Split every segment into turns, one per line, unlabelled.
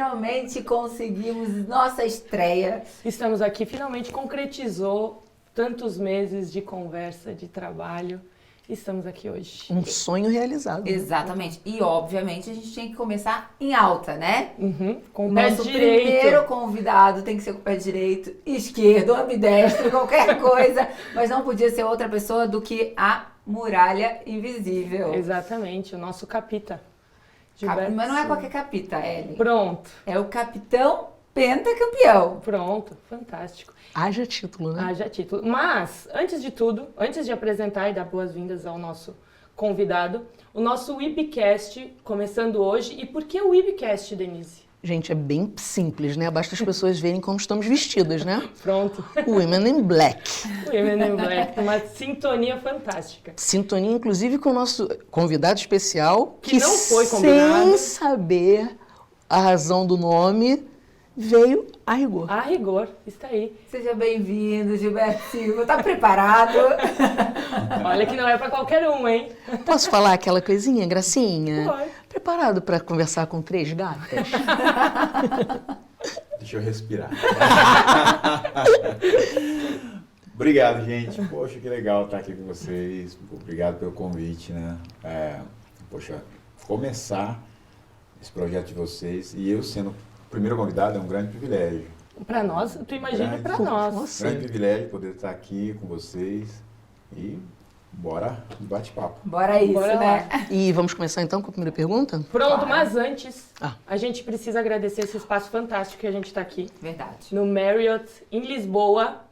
finalmente conseguimos nossa estreia.
Estamos aqui, finalmente concretizou tantos meses de conversa, de trabalho. Estamos aqui hoje.
Um sonho realizado.
Exatamente. E, obviamente, a gente tinha que começar em alta, né?
Com o pé
Nosso
direito.
primeiro convidado tem que ser com o pé direito, esquerdo, ambidestro, qualquer coisa. Mas não podia ser outra pessoa do que a Muralha Invisível.
Exatamente, o nosso capita.
Mas não é qualquer capita, Ellen.
Pronto.
É o capitão pentacampeão.
Pronto, fantástico.
Haja título, né?
Haja título. Mas, antes de tudo, antes de apresentar e dar boas-vindas ao nosso convidado, o nosso Webcast começando hoje. E por que o Webcast, Denise?
Gente, é bem simples, né? Basta as pessoas verem como estamos vestidas, né?
Pronto.
Women in Black.
Women in Black, uma sintonia fantástica.
Sintonia, inclusive, com o nosso convidado especial,
Que não foi combinado.
sem saber a razão do nome, veio a rigor.
A rigor, está aí.
Seja bem-vindo, Gilberto Silva. Tá preparado?
Olha que não é para qualquer um, hein?
Posso falar aquela coisinha, gracinha?
Pode.
Preparado para conversar com 3 gatas?
Deixa eu respirar. Obrigado, gente. Poxa, que legal estar aqui com vocês. Obrigado pelo convite, né? Poxa, começar esse projeto de vocês e eu sendo o primeiro convidado é um grande privilégio.
Para nós, tu imagina para nós.
Nossa.
Grande privilégio poder estar aqui com vocês e bora de bate-papo.
Bora isso,
Bora
né?
lá.
E vamos começar então com a primeira pergunta?
Pronto, mas antes,
Ah.
a gente precisa agradecer esse espaço fantástico que a gente está aqui.
Verdade.
No Marriott, em Lisboa,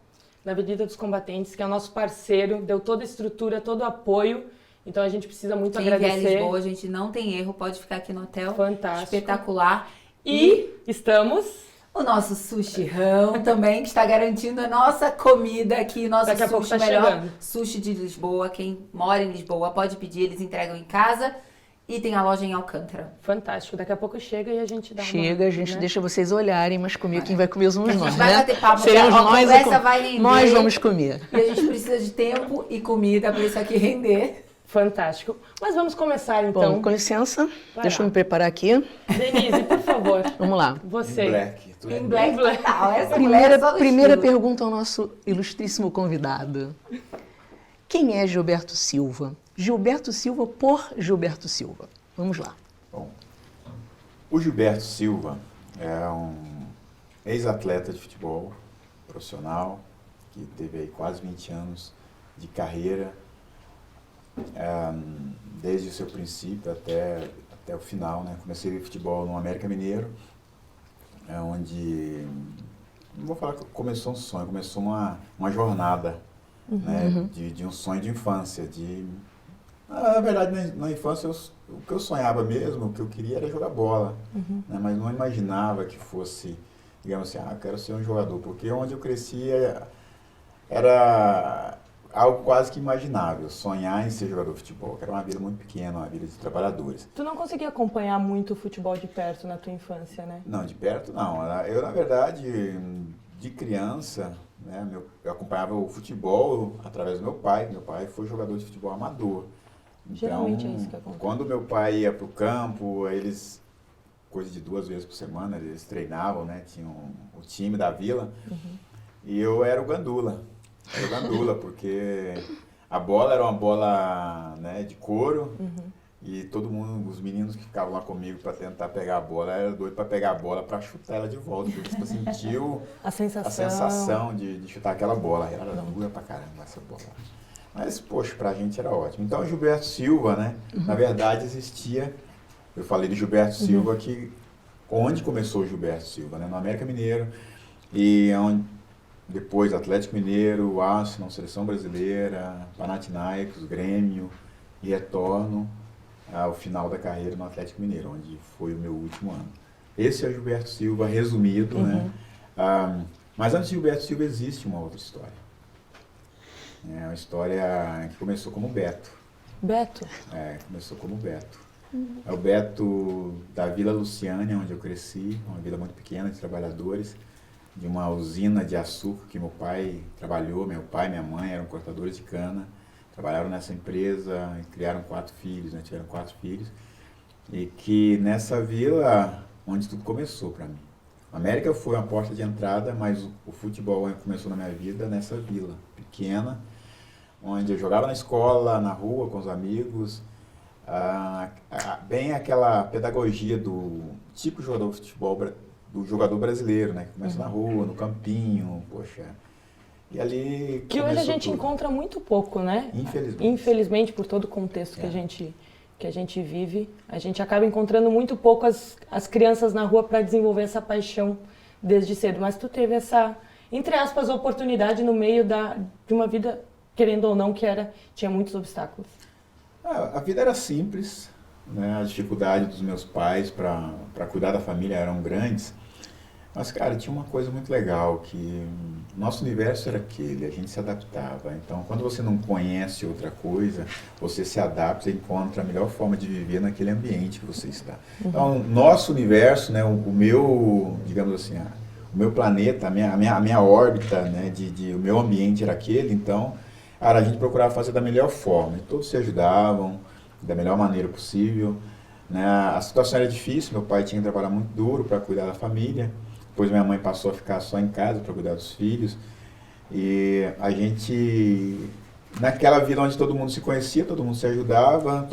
na Avenida dos Combatentes, que é o nosso parceiro, deu toda a estrutura, todo o apoio. Então a gente precisa muito
Quem vier a
agradecer.
Lisboa, a gente não tem erro, pode ficar aqui no hotel.
Fantástico.
Espetacular.
E estamos...
O nosso sushirão também, que está garantindo a nossa comida aqui, nosso
Daqui a pouco
sushi
tá
melhor.
chegando.
Sushi de Lisboa, quem mora em Lisboa pode pedir, eles entregam em casa. E tem a loja em Alcântara.
Fantástico. Daqui a pouco chega e a gente dá
Chega, a gente
né?
deixa vocês olharem, mas comer quem vai comer somos
A gente
nós,
vai
né?
bater papo,
Seremos
a
nós,
conversa vai render.
nós vamos comer.
E a gente precisa de tempo e comida para isso aqui render.
Fantástico. Mas vamos começar então.
Bom, com licença,
Vai
deixa
lá.
eu me preparar aqui.
Denise, por favor.
Vamos lá.
Você.
Em black. Tudo
Em
em
black
Black.
total. Essa mulher é só do
Primeira
estilo.
pergunta ao nosso ilustríssimo convidado. Quem é Gilberto Silva? Gilberto Silva por Gilberto Silva. Vamos lá.
Bom, o Gilberto Silva é um ex-atleta de futebol profissional que teve aí quase 20 anos de carreira, desde o seu princípio até o final, né? Comecei a ver futebol no América Mineiro, onde, não vou falar que começou um sonho, começou uma jornada, né? De um sonho de infância, na verdade, na infância, o que eu sonhava mesmo, o que eu queria era jogar bola, né? Mas não imaginava que fosse, digamos assim, eu quero ser um jogador, porque onde eu crescia era algo quase que imaginável, sonhar em ser jogador de futebol, que era uma vida muito pequena, uma vida de trabalhadores.
Tu não conseguia acompanhar muito o futebol de perto na tua infância, né?
Não, de perto não. Eu, na verdade, de criança, né, eu acompanhava o futebol através do meu pai. Meu pai foi jogador de futebol amador. Então,
Geralmente é isso que acontece.
quando meu pai ia para o campo, eles, coisa de 2 vezes por semana, eles treinavam, né? Tinham o time da vila. E eu era o gandula. Era o gandula, porque a bola era uma bola, né, de couro. E todo mundo, os meninos que ficavam lá comigo para tentar pegar a bola, era doido para pegar a bola, para chutar ela de volta. Porque tipo, sentiu
A sensação.
a sensação de chutar aquela bola. Era dura pra caramba essa bola. Mas, poxa, pra gente era ótimo. Então, o Gilberto Silva, né? Na verdade, existia... Eu falei do Gilberto Silva que... Onde começou o Gilberto Silva, né? No América Mineiro. E depois Atlético Mineiro, Arsenal, Seleção Brasileira, Panathinaikos, Grêmio. E retorno ao final da carreira no Atlético Mineiro, onde foi o meu último ano. Esse é o Gilberto Silva resumido, né? Mas antes de Gilberto Silva existe uma outra história. É uma história que começou como Beto.
Beto?
Começou como Beto. É o Beto da Vila Luciânia, onde eu cresci, uma vila muito pequena de trabalhadores, de uma usina de açúcar que meu pai trabalhou. Meu pai e minha mãe eram cortadores de cana, trabalharam nessa empresa e criaram 4 filhos, né? Tiveram 4 filhos. E que nessa vila onde tudo começou para mim. A América foi uma porta de entrada, mas o futebol começou na minha vida nessa vila pequena, onde eu jogava na escola, na rua, com os amigos, bem aquela pedagogia do tipo de jogador de futebol, do jogador brasileiro, né? Que começa na rua, no campinho, poxa. E ali
que hoje a gente
tudo.
encontra muito pouco, né?
Infelizmente.
Infelizmente, por todo o contexto que a gente vive, a gente acaba encontrando muito pouco as crianças na rua para desenvolver essa paixão desde cedo. Mas tu teve essa, entre aspas, oportunidade no meio de uma vida, querendo ou não, tinha muitos obstáculos.
A vida era simples, né? A dificuldade dos meus pais para cuidar da família eram grandes. Mas, cara, tinha uma coisa muito legal, que nosso universo era aquele, a gente se adaptava. Então, quando você não conhece outra coisa, você se adapta e encontra a melhor forma de viver naquele ambiente que você está. Então, nosso universo, né, o meu, digamos assim, o meu planeta, a minha órbita, né, o meu ambiente era aquele, então, cara, a gente procurava fazer da melhor forma. E todos se ajudavam da melhor maneira possível, né? A situação era difícil, meu pai tinha que trabalhar muito duro para cuidar da família. Depois minha mãe passou a ficar só em casa para cuidar dos filhos. E a gente, naquela vila onde todo mundo se conhecia, todo mundo se ajudava,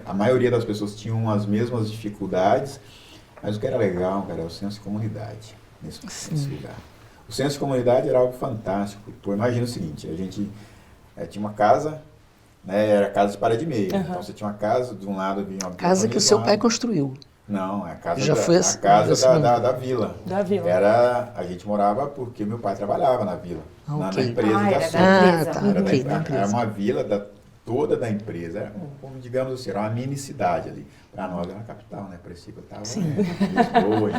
a maioria das pessoas tinham as mesmas dificuldades, mas o que era legal, cara, era o senso de comunidade nesse lugar. O senso de comunidade era algo fantástico. Pô, imagina o seguinte, a gente tinha uma casa, né, era casa de parede e meia. Então você tinha uma casa, de um lado vinha uma
casa que o seu pai construiu.
Não, é a casa,
a
casa da vila.
Da vila.
A gente morava porque meu pai trabalhava na vila, na empresa de
açougue.
Era uma vila toda da empresa, era digamos assim, era uma mini cidade ali. Para nós era uma capital, né? Parecia que eu estava em Lisboa,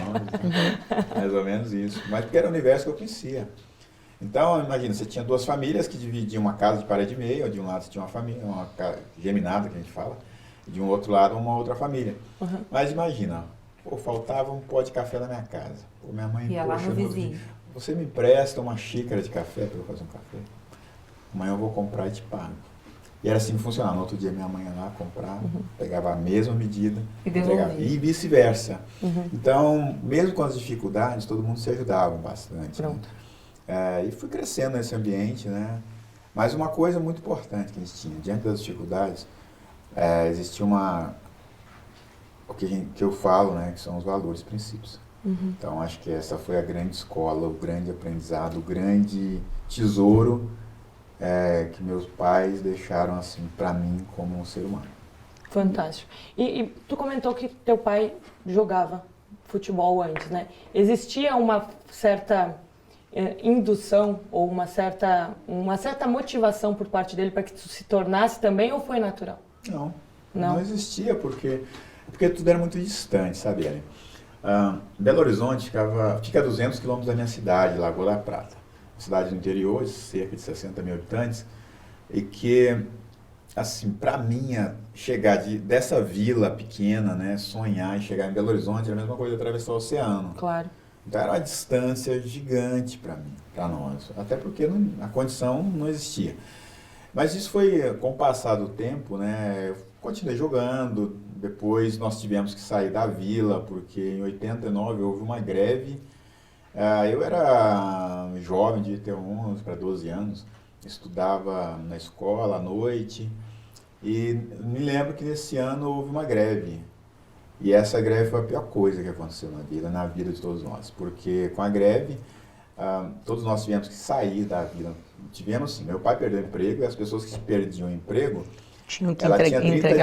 mais ou menos isso. Mas porque era o universo que eu conhecia. Então, imagina, você tinha duas famílias que dividiam uma casa de parede e meia, de um lado você tinha uma família, uma casa geminada que a gente fala, e de um outro lado uma outra família. Mas imagina, faltava um pó de café na minha casa. Minha mãe,
ia lá no vizinho.
Você me empresta uma xícara de café para eu fazer um café? Amanhã eu vou comprar e te pago. E era assim que funcionava. No outro dia minha mãe ia lá comprar, pegava a mesma medida e vice-versa. Então, mesmo com as dificuldades, todo mundo se ajudava bastante.
Pronto.
Né? E fui crescendo nesse ambiente, né? Mas uma coisa muito importante que a gente tinha, diante das dificuldades, existia o que eu falo, né, que são os valores, princípios. Então, acho que essa foi a grande escola, o grande aprendizado, o grande tesouro que meus pais deixaram assim para mim como um ser humano.
Fantástico. E tu comentou que teu pai jogava futebol antes, né? Existia uma certa indução ou uma certa motivação por parte dele para que tu se tornasse também, ou foi natural?
Não existia, porque tudo era muito distante, sabe, Ellen? Belo Horizonte fica a 200 quilômetros da minha cidade, Lagoa da Prata. Cidade do interior, de cerca de 60 mil habitantes, e que, assim, para mim, chegar dessa vila pequena, né, sonhar e chegar em Belo Horizonte, era a mesma coisa de atravessar o oceano.
Claro.
Então era uma distância gigante para mim, para nós, até porque a condição não existia. Mas isso foi, com o passar do tempo, né, eu continuei jogando, depois nós tivemos que sair da vila, porque em 89 houve uma greve. Eu era jovem, devia ter 11 para 12 anos, estudava na escola à noite, e me lembro que nesse ano houve uma greve. E essa greve foi a pior coisa que aconteceu na vida de todos nós, porque com a greve, todos nós tivemos que sair da vila. Tivemos, sim, meu pai perdeu o emprego, e as pessoas que perdiam o emprego,
tinha 30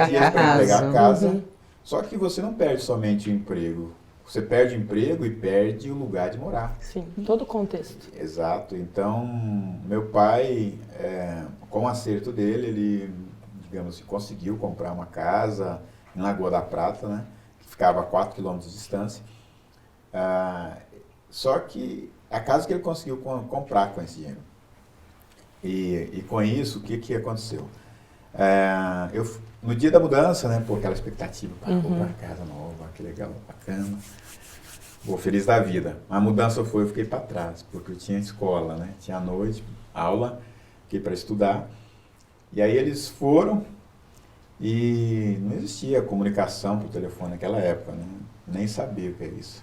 dias para entregar a casa. Só que você não perde somente o emprego, você perde o emprego e perde o lugar de morar.
Sim, todo o contexto.
Exato. Então, meu pai, com o acerto dele, ele, digamos assim, conseguiu comprar uma casa em Lagoa da Prata, né? Ficava a 4 quilômetros de distância. Só que a casa que ele conseguiu comprar com esse dinheiro. E com isso, o que aconteceu? No dia da mudança, né, aquela expectativa para comprar uma casa nova, que legal, bacana, feliz da vida. A mudança eu fiquei para trás, porque eu tinha escola, né, tinha à noite, aula, fiquei para estudar. E aí eles foram e não existia comunicação por telefone naquela época, né? nem sabia o que é isso.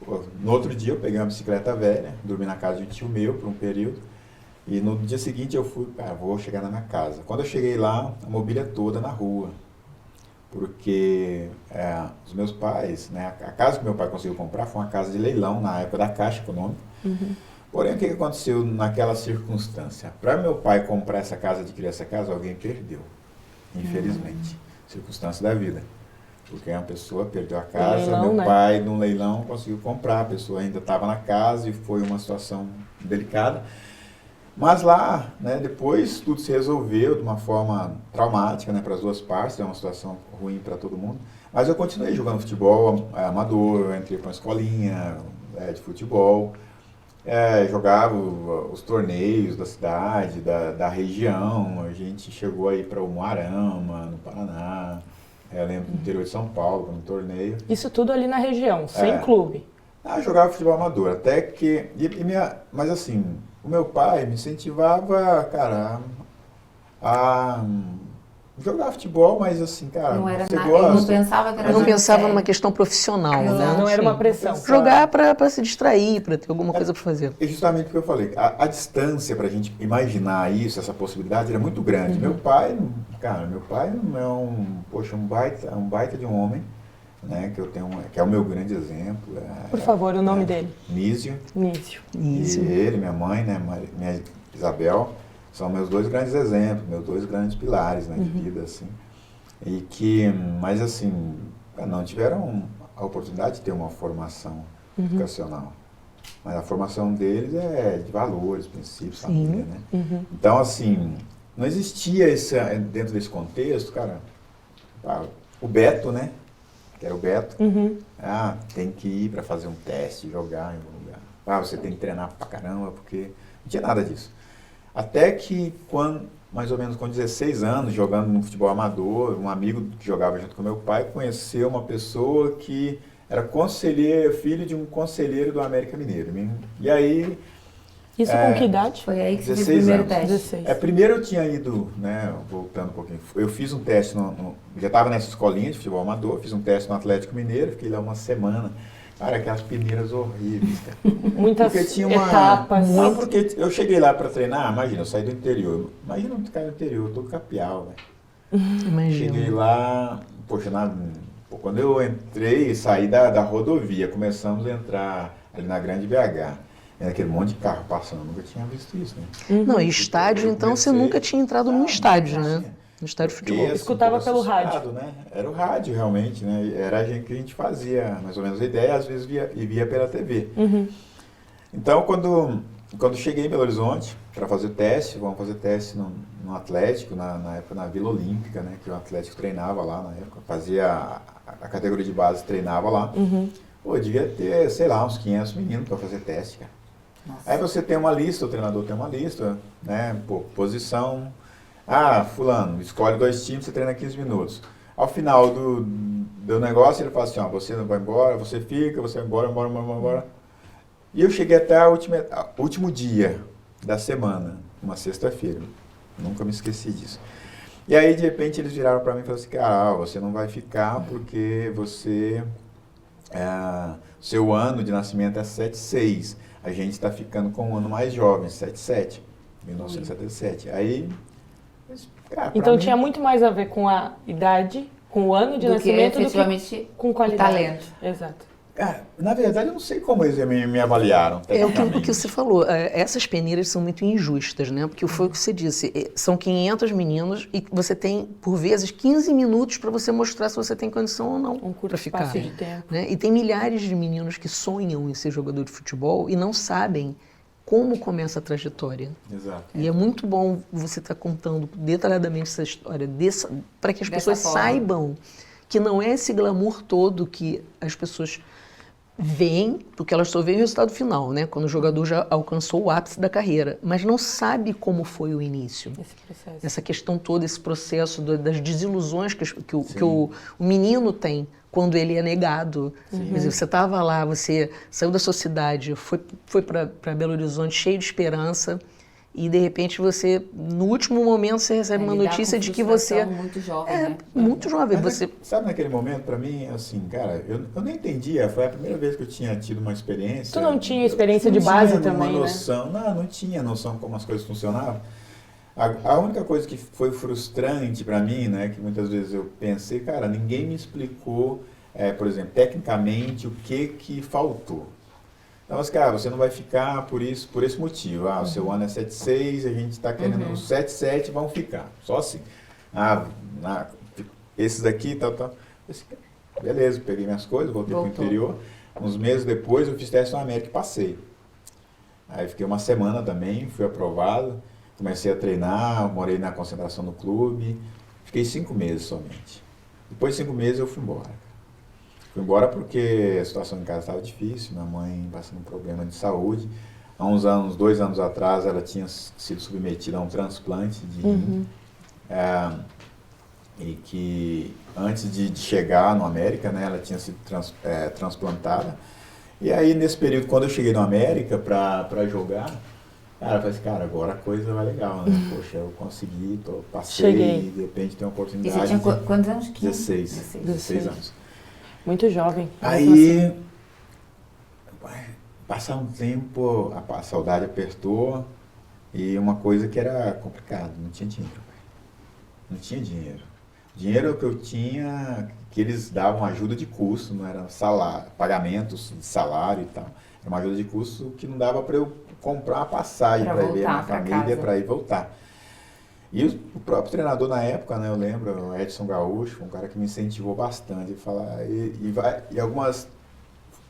Pô, no outro dia eu peguei uma bicicleta velha, dormi na casa de um tio meu por um período, e no dia seguinte eu fui, vou chegar na minha casa. Quando eu cheguei lá, a mobília toda na rua, porque os meus pais, né, a casa que meu pai conseguiu comprar foi uma casa de leilão na época da Caixa Econômica. Porém, o que aconteceu naquela circunstância? Para meu pai comprar essa casa, adquirir essa casa, alguém perdeu, infelizmente, circunstância da vida. Porque uma pessoa perdeu a casa,
leilão,
meu
né?
pai num leilão conseguiu comprar, a pessoa ainda estava na casa e foi uma situação delicada. Mas lá, né, depois tudo se resolveu de uma forma traumática, né, para as duas partes, é uma situação ruim para todo mundo. Mas eu continuei jogando futebol amador, eu entrei para uma escolinha de futebol, jogava os torneios da cidade, da região, a gente chegou aí para o Moarama, no Paraná, eu lembro do interior de São Paulo, no torneio.
Isso tudo ali na região, sem clube.
Eu jogava futebol amador, até que... mas assim, o meu pai me incentivava, cara, a jogar futebol, mas assim, cara,
Não era
você
nada,
gosta.
ele não pensava que era
Eu não
nada
pensava
sério.
numa questão profissional, né?
Não era uma pressão.
Jogar para se distrair, para ter alguma coisa para fazer.
É justamente o que eu falei, a distância pra gente imaginar isso, essa possibilidade, era muito grande. Meu pai não é um baita de um homem, né, que é o meu grande exemplo.
Por favor, o nome dele.
Nísio.
Nísio.
Isso.
E ele, minha mãe, né, minha Isabel, são meus dois grandes exemplos, meus dois grandes pilares, né, de vida, assim. Mas assim, não tiveram a oportunidade de ter uma formação educacional. Mas a formação deles é de valores, princípios, família, né? Então, assim, não existia dentro desse contexto, cara, o Beto, né? Que era o Beto. Tem que ir para fazer um teste, jogar em algum lugar. Você tem que treinar pra caramba, porque não tinha nada disso. Até que, mais ou menos com 16 anos, jogando no futebol amador, um amigo que jogava junto com meu pai conheceu uma pessoa que era filho de um conselheiro do América Mineiro. E aí...
Isso com que idade?
Foi aí que você fez o
16
primeiro
anos.
teste.
16.
Primeiro eu tinha ido, né, voltando um pouquinho, eu fiz um teste, já estava nessa escolinha de futebol amador, fiz um teste no Atlético Mineiro, fiquei lá uma semana. Cara, aquelas peneiras horríveis, cara.
Muitas
Porque tinha
etapas.
porque eu cheguei lá para treinar, imagina, eu saí do interior. Imagina um cara do interior, eu tô do Capial, velho.
Imagina.
Cheguei lá, poxa, quando eu entrei e saí da rodovia, começamos a entrar ali na Grande BH. Era aquele monte de carro passando, eu nunca tinha visto isso, né?
Não, e estádio, então você nunca tinha entrado num estádio, né? No estádio de futebol.
Fiquei,
Escutava
um
pelo
pouco
rádio.
assustado, né? Era o rádio, realmente, né? Era a gente que a gente fazia, mais ou menos a ideia, às vezes via pela TV. Então, quando cheguei em Belo Horizonte para fazer o teste, vamos fazer teste no Atlético, na época na Vila Olímpica, né? Que o Atlético treinava lá na época, fazia a categoria de base, treinava lá. Pô, devia ter, sei lá, uns 500 meninos para fazer teste, cara.
Nossa.
Aí você tem uma lista, o treinador tem uma lista, né? Pô, posição. Fulano, escolhe 2 times, você treina 15 minutos. Ao final do negócio, ele fala assim, você não vai embora, você fica, você vai embora. E eu cheguei até o último dia da semana, uma sexta-feira. Nunca me esqueci disso. E aí, de repente, eles viraram para mim e falaram assim, você não vai ficar porque seu ano de nascimento é 76. A gente está ficando com um ano mais jovem, 77, 1977. Aí, cara,
Então
mim,
tinha muito mais a ver com a idade, com o ano de
Do que
nascimento,
efetivamente
com qualidade.
talento.
Exato.
Cara, na verdade, eu não sei como eles me avaliaram.
É o que
tecnicamente.
você falou, essas peneiras são muito injustas, né? Porque foi o que você disse, são 500 meninos e você tem, por vezes, 15 minutos para você mostrar se você tem condição ou não
Um curto
para ficar.
espaço de tempo.
Né? E tem milhares de meninos que sonham em ser jogador de futebol e não sabem como começa a trajetória.
Exato.
E é muito bom você estar contando detalhadamente essa história para que as
Dessa
pessoas
forma.
saibam que não é esse glamour todo que as pessoas veem, porque elas só veem o resultado final, né? Quando o jogador já alcançou o ápice da carreira, mas não sabe como foi o início.
Esse processo.
Essa questão toda, esse processo das desilusões que o menino tem quando ele é negado. Quer dizer, você estava lá, você saiu da sua cidade, foi para Belo Horizonte cheio de esperança e de repente você, no último momento, você recebe uma
lidar
notícia
com
de que você
frustração muito jovem, né?
muito jovem.
Mas,
Você
sabe, naquele momento, pra mim, assim, cara, eu nem entendia. Foi a primeira vez que eu tinha tido uma experiência.
Tu não tinha experiência
Eu
de base
tinha
também,
uma
né?
noção, não tinha noção como as coisas funcionavam. A única coisa que foi frustrante pra mim, né, que muitas vezes eu pensei, cara, ninguém me explicou, por exemplo, tecnicamente, o que faltou. Então, assim, cara, você não vai ficar por esse motivo. O seu ano é 7,6, a gente está querendo os 7,7, vão ficar. Só assim. Esses daqui, tal. Assim, beleza, peguei minhas coisas, voltei para o interior. Uns meses depois, eu fiz teste na América e passei. Aí fiquei uma semana também, fui aprovado. Comecei a treinar, morei na concentração no clube. Fiquei 5 meses somente. Depois de 5 meses, eu fui embora. Fui embora porque a situação em casa estava difícil, minha mãe passando um problema de saúde. Há uns anos, 2 anos atrás, ela tinha sido submetida a um transplante de rim. E que antes de chegar no América, né, ela tinha sido transplantada. E aí, nesse período, quando eu cheguei no América para jogar, cara, eu falei assim, cara, agora a coisa vai legal, né? Poxa, eu consegui, passei,
Cheguei.
de repente tem uma
E
oportunidade.
você tinha quantos anos?
16 anos.
Muito jovem.
Aí, passar um tempo, a saudade apertou e uma coisa que era complicada, não tinha dinheiro. Não tinha dinheiro. Dinheiro que eu tinha, que eles davam ajuda de custo, não era salário, pagamentos de salário e tal. Era uma ajuda de custo que não dava para eu comprar uma passagem para ir ver a minha família, para ir voltar. E o próprio treinador na época, né, eu lembro, o Edson Gaúcho, foi um cara que me incentivou bastante.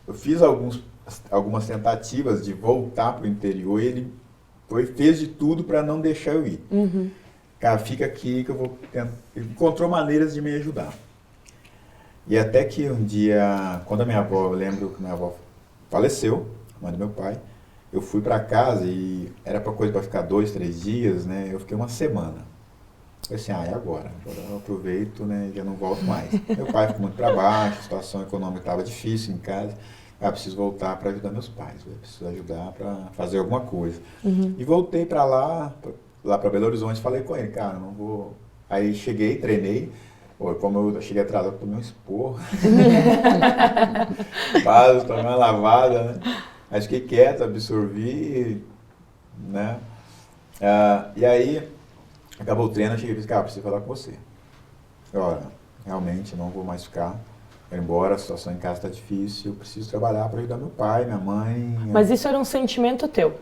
Eu fiz algumas tentativas de voltar para o interior e ele fez de tudo para não deixar eu ir. Cara, fica aqui que eu vou tentar. Ele encontrou maneiras de me ajudar. E até que um dia, quando a minha avó, eu lembro que minha avó faleceu, a mãe do meu pai, eu fui para casa e era coisa para ficar 2, 3 dias, né? Eu fiquei uma semana. Eu falei assim, e agora? Agora eu aproveito, né? E já não volto mais. Meu pai ficou muito para baixo, a situação econômica estava difícil em casa. Preciso voltar para ajudar meus pais, preciso ajudar para fazer alguma coisa. E voltei para lá para Belo Horizonte, falei com ele, cara, não vou... Aí cheguei, treinei, como eu cheguei atrasado, tomei um esporro. Quase, tomei uma lavada, né? Aí fiquei quieto, absorvi, né? E aí, acabou o treino, eu cheguei e disse, cara, preciso falar com você. Olha, realmente não vou mais ficar. Quero ir embora, a situação em casa está difícil, eu preciso trabalhar para ajudar meu pai, minha mãe.
Mas isso era um sentimento teu?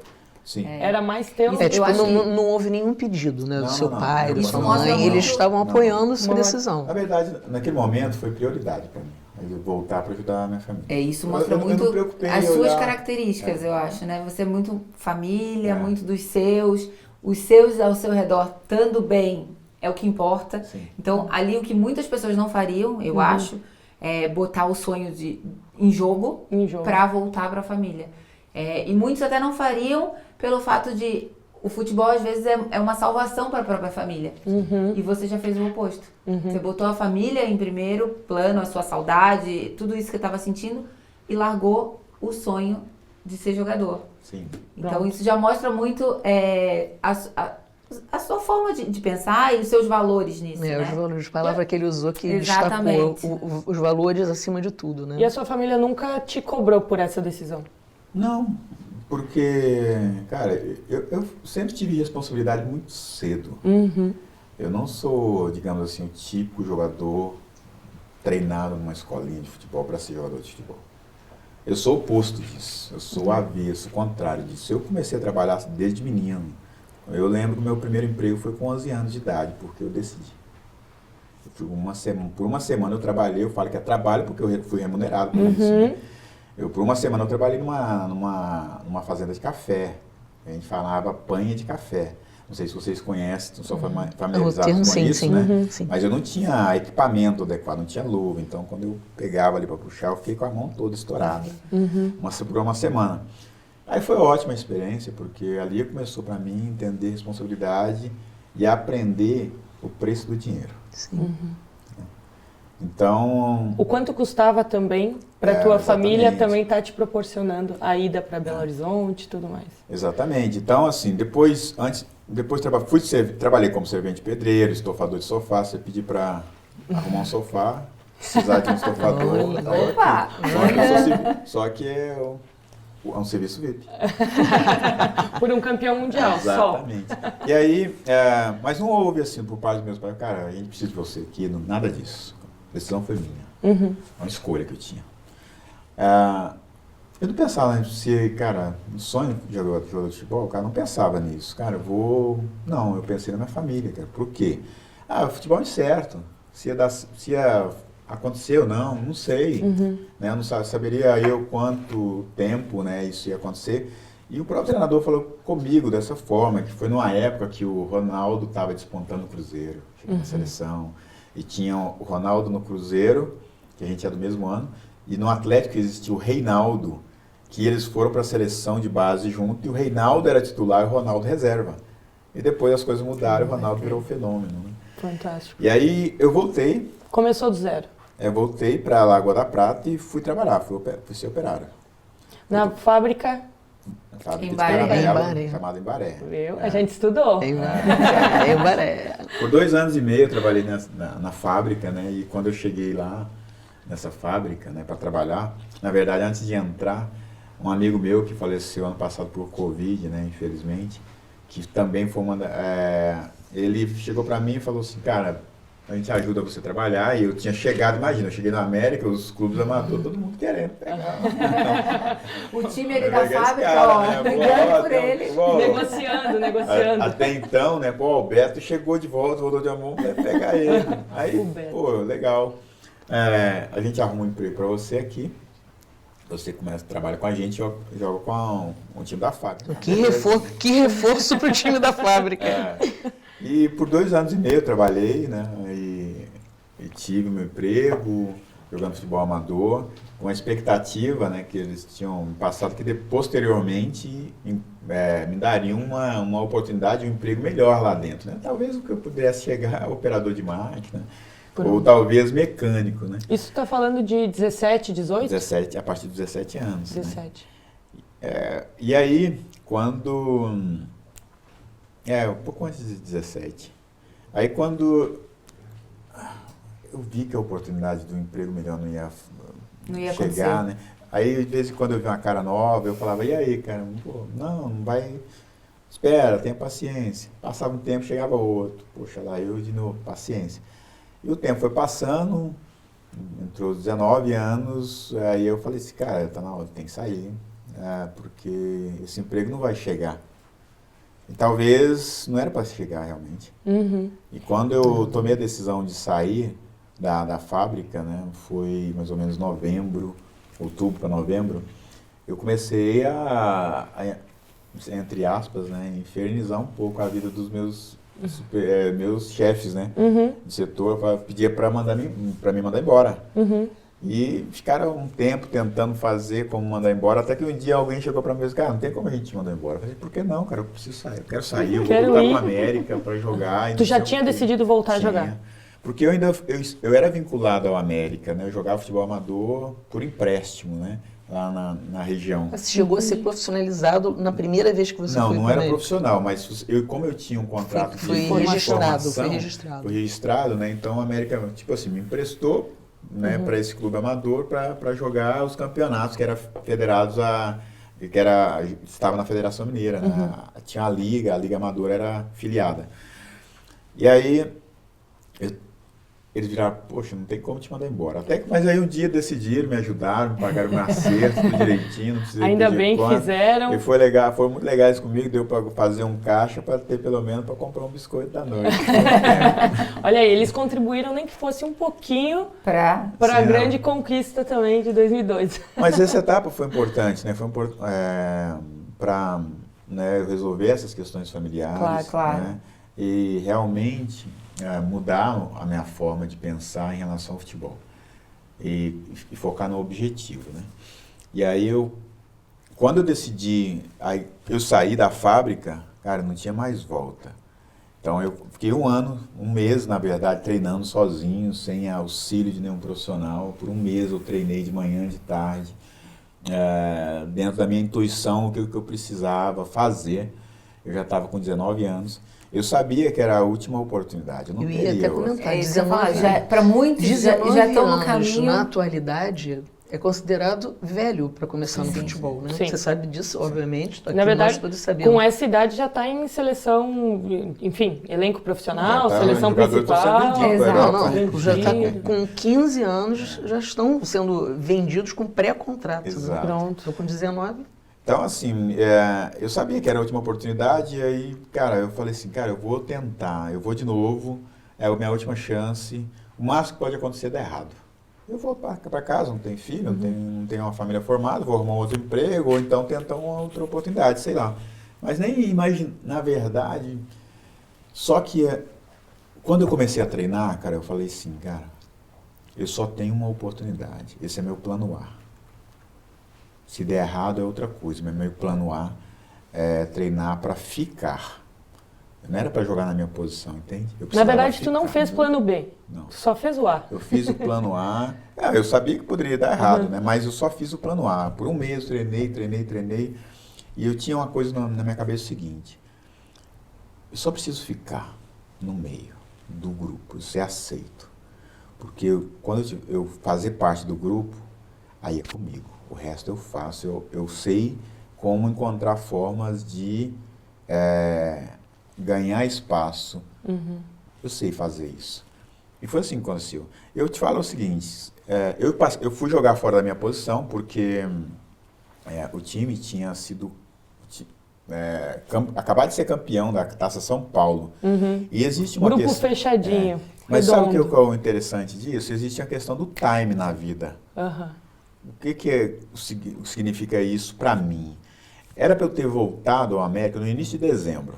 Sim.
Era mais teu?
Eu acho que-
não houve nenhum pedido, né, do seu pai, da
Isso
sua
mostra
mãe, eles
muito-
estavam apoiando sua decisão.
Na verdade, naquele momento foi prioridade para mim. Eu voltar para ajudar a minha família.
Isso mostra
Eu não
muito
preocupei em
as suas
olhar.
características, eu acho, né? Você é muito família,
É.
muito dos seus, os seus ao seu redor estando bem é o que importa.
Sim.
Então, ali o que muitas pessoas não fariam, eu acho, é botar o sonho em jogo para voltar para a família. E muitos até não fariam pelo fato de o futebol às vezes é uma salvação para a própria família. E você já fez o oposto. Você botou a família em primeiro plano, a sua saudade, tudo isso que você estava sentindo e largou o sonho de ser jogador.
Sim.
Então isso já mostra muito a sua forma de pensar e os seus valores nisso, né?
Os valores, a palavra que ele usou que
Exatamente.
destacou os valores acima de tudo, né?
E a sua família nunca te cobrou por essa decisão?
Não, porque, cara, eu sempre tive responsabilidade muito cedo. Eu não sou, digamos assim, o típico jogador treinado numa escolinha de futebol para ser jogador de futebol. Eu sou o oposto disso, eu sou o avesso, o contrário disso. Eu comecei a trabalhar desde menino. Eu lembro que o meu primeiro emprego foi com 11 anos de idade, porque eu decidi. Por uma semana eu trabalhei, eu falo que é trabalho porque eu fui remunerado por isso. Né? Por uma semana eu trabalhei numa fazenda de café. A gente falava panha de café. Não sei se vocês conhecem, são familiarizados com isso, né?
Sim.
Mas eu não tinha equipamento adequado, não tinha luva. Então, quando eu pegava ali para puxar, eu fiquei com a mão toda estourada. Por uma semana. Aí foi ótima a experiência, porque ali começou para mim entender responsabilidade e aprender o preço do dinheiro.
Sim.
Então...
O quanto custava também para tua família também tá te proporcionando a ida para Belo Horizonte e tudo mais.
Exatamente. Então, assim, depois trabalhei como servente pedreiro, estofador de sofá. Você pedir para arrumar um sofá, precisar de um estofador.
Opa!
Só que é um serviço VIP.
Por um campeão mundial,
Exatamente. E aí, mas não houve assim por parte dos meus pais, cara, a gente precisa de você aqui, nada disso. A decisão foi minha. Uma escolha que eu tinha. Eu não pensava, né, se, cara, um sonho de jogador de futebol, cara, não pensava nisso. Cara, Não, eu pensei na minha família, cara. Por quê? O futebol é incerto. Se ia acontecer ou não sei. Né? Eu não saberia eu quanto tempo, né, isso ia acontecer. E o próprio treinador falou comigo dessa forma, que foi numa época que o Ronaldo estava despontando no Cruzeiro, na seleção. E tinha o Ronaldo no Cruzeiro, que a gente é do mesmo ano, e no Atlético existia o Reinaldo, que eles foram para a seleção de base junto, e o Reinaldo era titular e o Ronaldo reserva. E depois as coisas mudaram e o Ronaldo virou fenômeno. Né?
Fantástico.
E aí eu voltei.
Começou do zero.
Eu voltei para a Lagoa da Prata e fui trabalhar, fui ser operário.
Na fábrica?
Em Baré.
Chamada Embaré.
Viu? A gente estudou.
Embaré.
Por 2 anos e meio eu trabalhei na fábrica, né? E quando eu cheguei lá, nessa fábrica, né, para trabalhar, na verdade, antes de entrar, um amigo meu que faleceu ano passado por Covid, né, infelizmente, que também foi ele chegou para mim e falou assim, cara, a gente ajuda você a trabalhar. E eu tinha chegado, imagina, eu cheguei na América, os clubes amadores, todo mundo querendo pegar.
O time ali da fábrica, brigando por ele.
Negociando.
Até então, né, o Alberto chegou de volta, voltou de amor, vai pegar ele. Aí, legal. A gente arruma um emprego para você aqui. Você trabalha com a gente e joga com o time da fábrica.
Que reforço para o time da fábrica.
E por 2 anos e meio eu trabalhei, né? E tive meu emprego, jogando futebol amador, com a expectativa, né, que eles tinham passado que posteriormente me dariam uma oportunidade, um emprego melhor lá dentro. Né? Talvez o que eu pudesse chegar operador de máquina, ou talvez mecânico. Né?
Isso está falando de 17, 18?
17, a partir de 17 anos.
17.
Né? E aí, quando... um pouco antes de 17. Aí quando eu vi que a oportunidade do emprego melhor não ia chegar, né? Aí de vez em quando eu vi uma cara nova, eu falava, e aí, cara? Pô, não vai... Espera, tenha paciência. Passava um tempo, chegava outro. Poxa, lá eu de novo, paciência. E o tempo foi passando, entrou 19 anos, aí eu falei assim, cara, tá na hora, tem que sair, porque esse emprego não vai chegar. E talvez não era para chegar realmente. E quando eu tomei a decisão de sair da fábrica, né, foi mais ou menos outubro para novembro, eu comecei entre aspas, né, infernizar um pouco a vida dos meus chefes, né, do setor, pedia para me mandar embora. E ficaram um tempo tentando fazer como mandar embora, até que um dia alguém chegou para mim e disse, cara, não tem como a gente te mandar embora. Eu falei, por que não, cara? Eu preciso sair, eu quero sair, eu vou voltar para a América para jogar.
Tu já tinha decidido voltar a jogar?
Porque eu era vinculado ao América, né? Eu jogava futebol amador por empréstimo, né? Lá na região.
Você chegou a ser profissionalizado na primeira vez que você foi?
Não era profissional, mas como eu tinha um contrato
foi
registrado, né? Então a América, tipo assim, me emprestou, né, para esse clube amador para jogar os campeonatos que eram federados estava na Federação Mineira, né? Tinha a Liga Amadora era filiada. E aí eles viraram, poxa, não tem como te mandar embora. Mas aí um dia decidiram, me ajudaram, me pagaram meu acerto, tudo direitinho, não precisei
ainda bem que fizeram.
E foram muito legais comigo, deu para fazer um caixa para ter pelo menos para comprar um biscoito da noite.
Olha aí, eles contribuíram nem que fosse um pouquinho para a grande conquista também de 2002.
Mas essa etapa foi importante, né? Foi para, né, resolver essas questões familiares.
Claro.
Né? E realmente mudar a minha forma de pensar em relação ao futebol e focar no objetivo, né? E aí quando eu decidi, eu saí da fábrica, cara, não tinha mais volta. Então eu fiquei um mês, na verdade, treinando sozinho, sem auxílio de nenhum profissional. Por um mês eu treinei de manhã, de tarde, dentro da minha intuição, o que eu precisava fazer. Eu já estava com 19 anos. Eu sabia que era a última oportunidade. Eu
ia até comentar, 19
anos. Para muitos já estão no caminho.
Na atualidade, é considerado velho para começar no futebol, né?
Sim.
Você sabe disso, obviamente.
Na verdade, com essa idade já está em seleção, enfim, elenco profissional, seleção principal.
Já está com 15 anos, já estão sendo vendidos com pré-contrato.
Exato.
Né? Pronto. Estou com 19.
Então, assim, eu sabia que era a última oportunidade, e aí, cara, eu falei assim, cara, eu vou tentar, eu vou de novo, é a minha última chance, o máximo que pode acontecer é dar errado. Eu vou para casa, não tenho filho, não tenho uma família formada, vou arrumar um outro emprego, ou então tentar uma outra oportunidade, sei lá. Mas nem imagino, na verdade, só que quando eu comecei a treinar, cara, eu falei assim, cara, eu só tenho uma oportunidade, esse é meu plano A. Se der errado é outra coisa, mas meu plano A é treinar para ficar. Não era para jogar na minha posição, entende?
Na verdade, tu não fez plano B,
não.
Tu só fez o A.
Eu fiz o plano A, eu sabia que poderia dar errado, né? Mas eu só fiz o plano A. Por um mês treinei, e eu tinha uma coisa na minha cabeça seguinte, eu só preciso ficar no meio do grupo, ser aceito. Porque quando eu fazer parte do grupo, aí é comigo. O resto eu faço, eu sei como encontrar formas de ganhar espaço. Eu sei fazer isso. E foi assim que aconteceu. Eu te falo o seguinte, eu fui jogar fora da minha posição porque o time tinha sido acabado de ser campeão da Taça São Paulo. E existe uma
grupo fechadinho.
Mas sabe o que é o interessante disso? Existe a questão do time na vida. O que significa isso para mim? Era para eu ter voltado ao América no início de dezembro.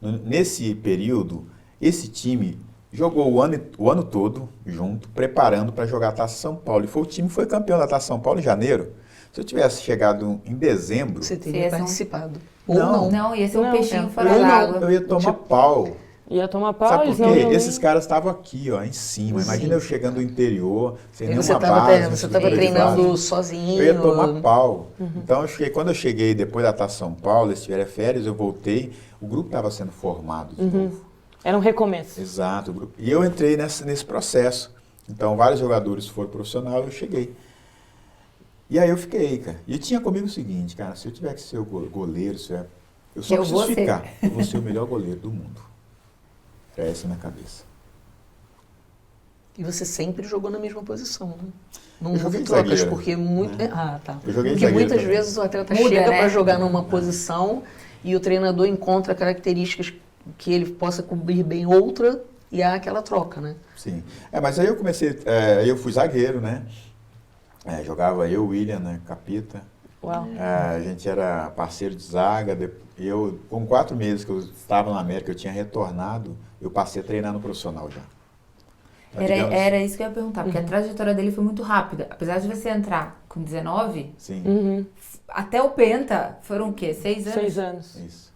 Nesse período, esse time jogou o ano todo junto, preparando para jogar a Taça São Paulo. E o time foi campeão da Taça São Paulo em janeiro. Se eu tivesse chegado em dezembro...
Você teria participado.
Não, ia ser um peixinho fora d'água.
Eu ia tomar pau.
Ia tomar pau.
Sabe por quê? Esses caras estavam aqui, ó, em cima. Imagina eu chegando do interior, sem nenhuma base.
Você estava treinando sozinho.
Eu ia tomar pau. Então, quando eu cheguei depois da Taça São Paulo, eles tiveram férias, eu voltei, o grupo estava sendo formado de novo.
Era um recomeço.
Exato. E eu entrei nesse processo. Então, vários jogadores foram profissionais, eu cheguei. E aí eu fiquei, cara. E tinha comigo o seguinte, cara, se eu tiver que ser o goleiro, eu só preciso ficar. Eu vou ser o melhor goleiro do mundo. Era essa a minha cabeça.
E você sempre jogou na mesma posição, né? Não
houve
trocas, porque muito...
tá.
Porque muitas vezes o atleta chega para jogar numa posição e o treinador encontra características que ele possa cobrir bem outra e há aquela troca, né?
Sim. Mas aí eu comecei... eu fui zagueiro, né? Jogava eu, William, né? Capita.
Uau.
A gente era parceiro de zaga. Eu, com 4 meses que eu estava na América, eu tinha retornado, eu passei a treinar no profissional já. Então,
era isso que eu ia perguntar, porque a trajetória dele foi muito rápida. Apesar de você entrar com 19, até o Penta foram o quê? 6 anos?
6 anos.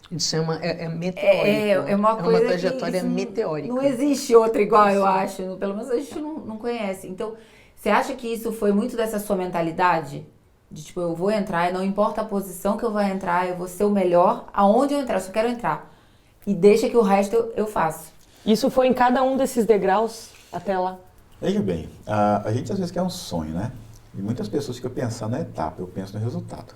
Isso é meteórico.
É uma coisa
trajetória meteórica.
Não existe outra igual, eu acho. Pelo menos a gente não conhece. Então, você acha que isso foi muito dessa sua mentalidade? De tipo, eu vou entrar e não importa a posição que eu vou entrar, eu vou ser o melhor aonde eu entrar, eu só quero entrar. E deixa que o resto eu faço.
Isso foi em cada um desses degraus até lá?
Veja bem, a gente às vezes quer um sonho, né? E muitas pessoas ficam pensando na etapa, eu penso no resultado.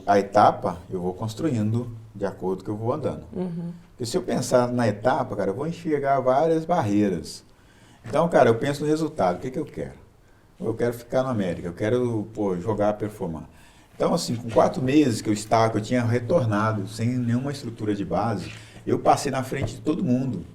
A etapa eu vou construindo de acordo com que eu vou andando. Porque se eu pensar na etapa, cara, eu vou enxergar várias barreiras. Então, cara, eu penso no resultado, o que eu quero? Eu quero ficar no América, eu quero jogar, performar. Então, assim, com 4 meses que eu tinha retornado, sem nenhuma estrutura de base, eu passei na frente de todo mundo.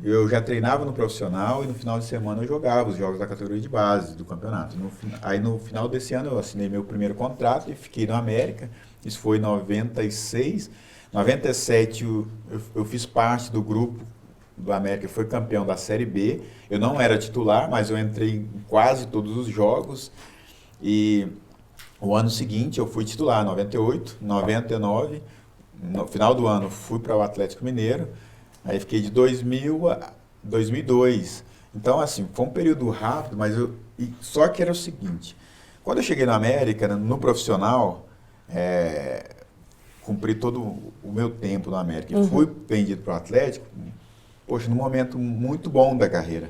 Eu já treinava no profissional e no final de semana eu jogava os jogos da categoria de base do campeonato. Aí no final desse ano eu assinei meu primeiro contrato e fiquei no América. Isso foi em 96. 97 eu fiz parte do grupo do América, foi campeão da Série B. Eu não era titular, mas eu entrei em quase todos os jogos. E o ano seguinte eu fui titular, 98, 99, no final do ano, fui para o Atlético Mineiro, aí fiquei de 2000 a 2002. Então, assim, foi um período rápido, mas só que era o seguinte, quando eu cheguei na América, no profissional, cumpri todo o meu tempo na América e fui vendido para o Atlético, poxa, num momento muito bom da carreira.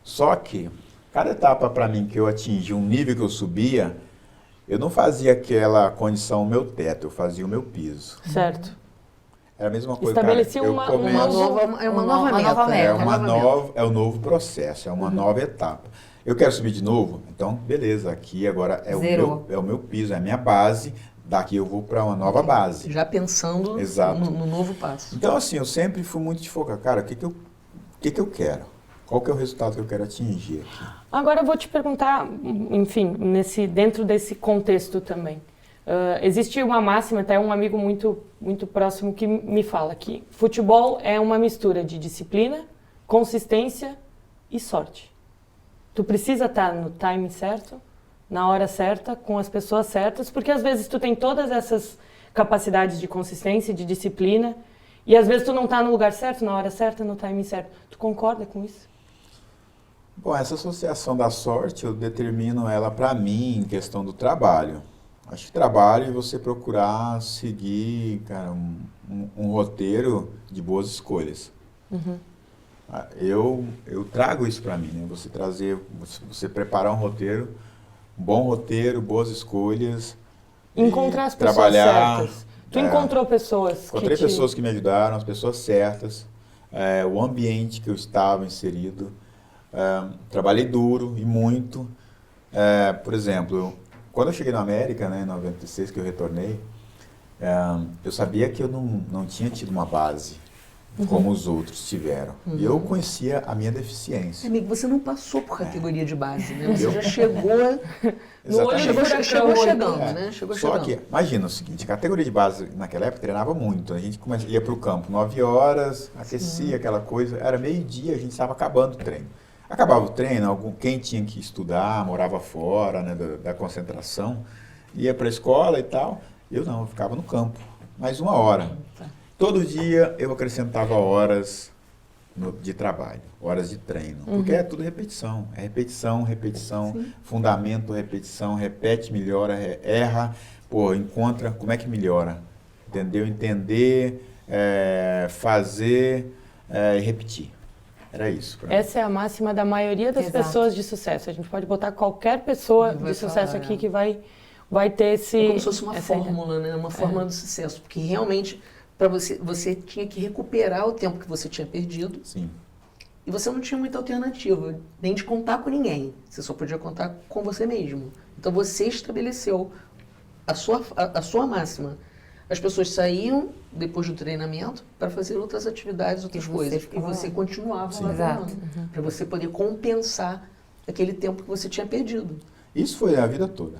Só que, cada etapa para mim que eu atingi, um nível que eu subia, eu não fazia aquela condição, o meu teto, eu fazia o meu piso.
Certo.
Era a mesma coisa,
Estabelecia
cara,
uma
nova meta.
É um novo processo, é uma nova etapa. Eu quero subir de novo? Então, beleza, aqui agora é o meu piso, é a minha base, daqui eu vou para uma nova base.
Já pensando no novo passo.
Então, assim, eu sempre fui muito de focar, cara, o que eu quero? Qual que é o resultado que eu quero atingir aqui?
Agora eu vou te perguntar, enfim, dentro desse contexto também. Existe uma máxima, até um amigo muito próximo que me fala que futebol é uma mistura de disciplina, consistência e sorte. Tu precisa estar no timing certo, na hora certa, com as pessoas certas, porque às vezes tu tem todas essas capacidades de consistência, de disciplina, e às vezes tu não está no lugar certo, na hora certa, no timing certo. Tu concorda com isso?
Bom, essa associação da sorte, eu determino ela para mim em questão do trabalho. Acho que trabalho é você procurar seguir, cara, um roteiro de boas escolhas. Eu trago isso para mim, né? Você preparar um roteiro, um bom roteiro, boas escolhas.
Encontrar as pessoas certas. Tu encontrou pessoas
Encontrei pessoas que me ajudaram, as pessoas certas, o ambiente que eu estava inserido. Trabalhei duro e muito. Por exemplo, quando eu cheguei na América, né, em 96, que eu retornei, eu sabia que eu não tinha tido uma base como os outros tiveram. E eu conhecia a minha deficiência.
Amigo, você não passou por categoria de base, né? Você já chegou...
Chegou
chegando, né?
Só que, imagina o seguinte, a categoria de base naquela época treinava muito. A gente ia para o campo 9 horas, aquecia aquela coisa, era meio-dia, a gente estava acabando o treino. Acabava o treino, quem tinha que estudar, morava fora, né, da concentração, ia para a escola e tal. Eu não, eu ficava no campo, mais 1 hora. Todo dia eu acrescentava horas de trabalho, horas de treino, porque é tudo repetição. É repetição, repetição, fundamento, repetição, repete, melhora, erra, encontra, como é que melhora? Entendeu? Entender, fazer e repetir. Era isso.
Essa é a máxima da maioria das pessoas de sucesso. A gente pode botar qualquer pessoa de sucesso aqui que vai ter esse...
É como se fosse uma fórmula, né? Uma fórmula do sucesso. Porque realmente, para você tinha que recuperar o tempo que você tinha perdido.
Sim.
E você não tinha muita alternativa, nem de contar com ninguém. Você só podia contar com você mesmo. Então você estabeleceu a sua máxima. As pessoas saíam depois do treinamento para fazer outras atividades, outras coisas. E você continuava lá para você poder compensar aquele tempo que você tinha perdido.
Isso foi a vida toda.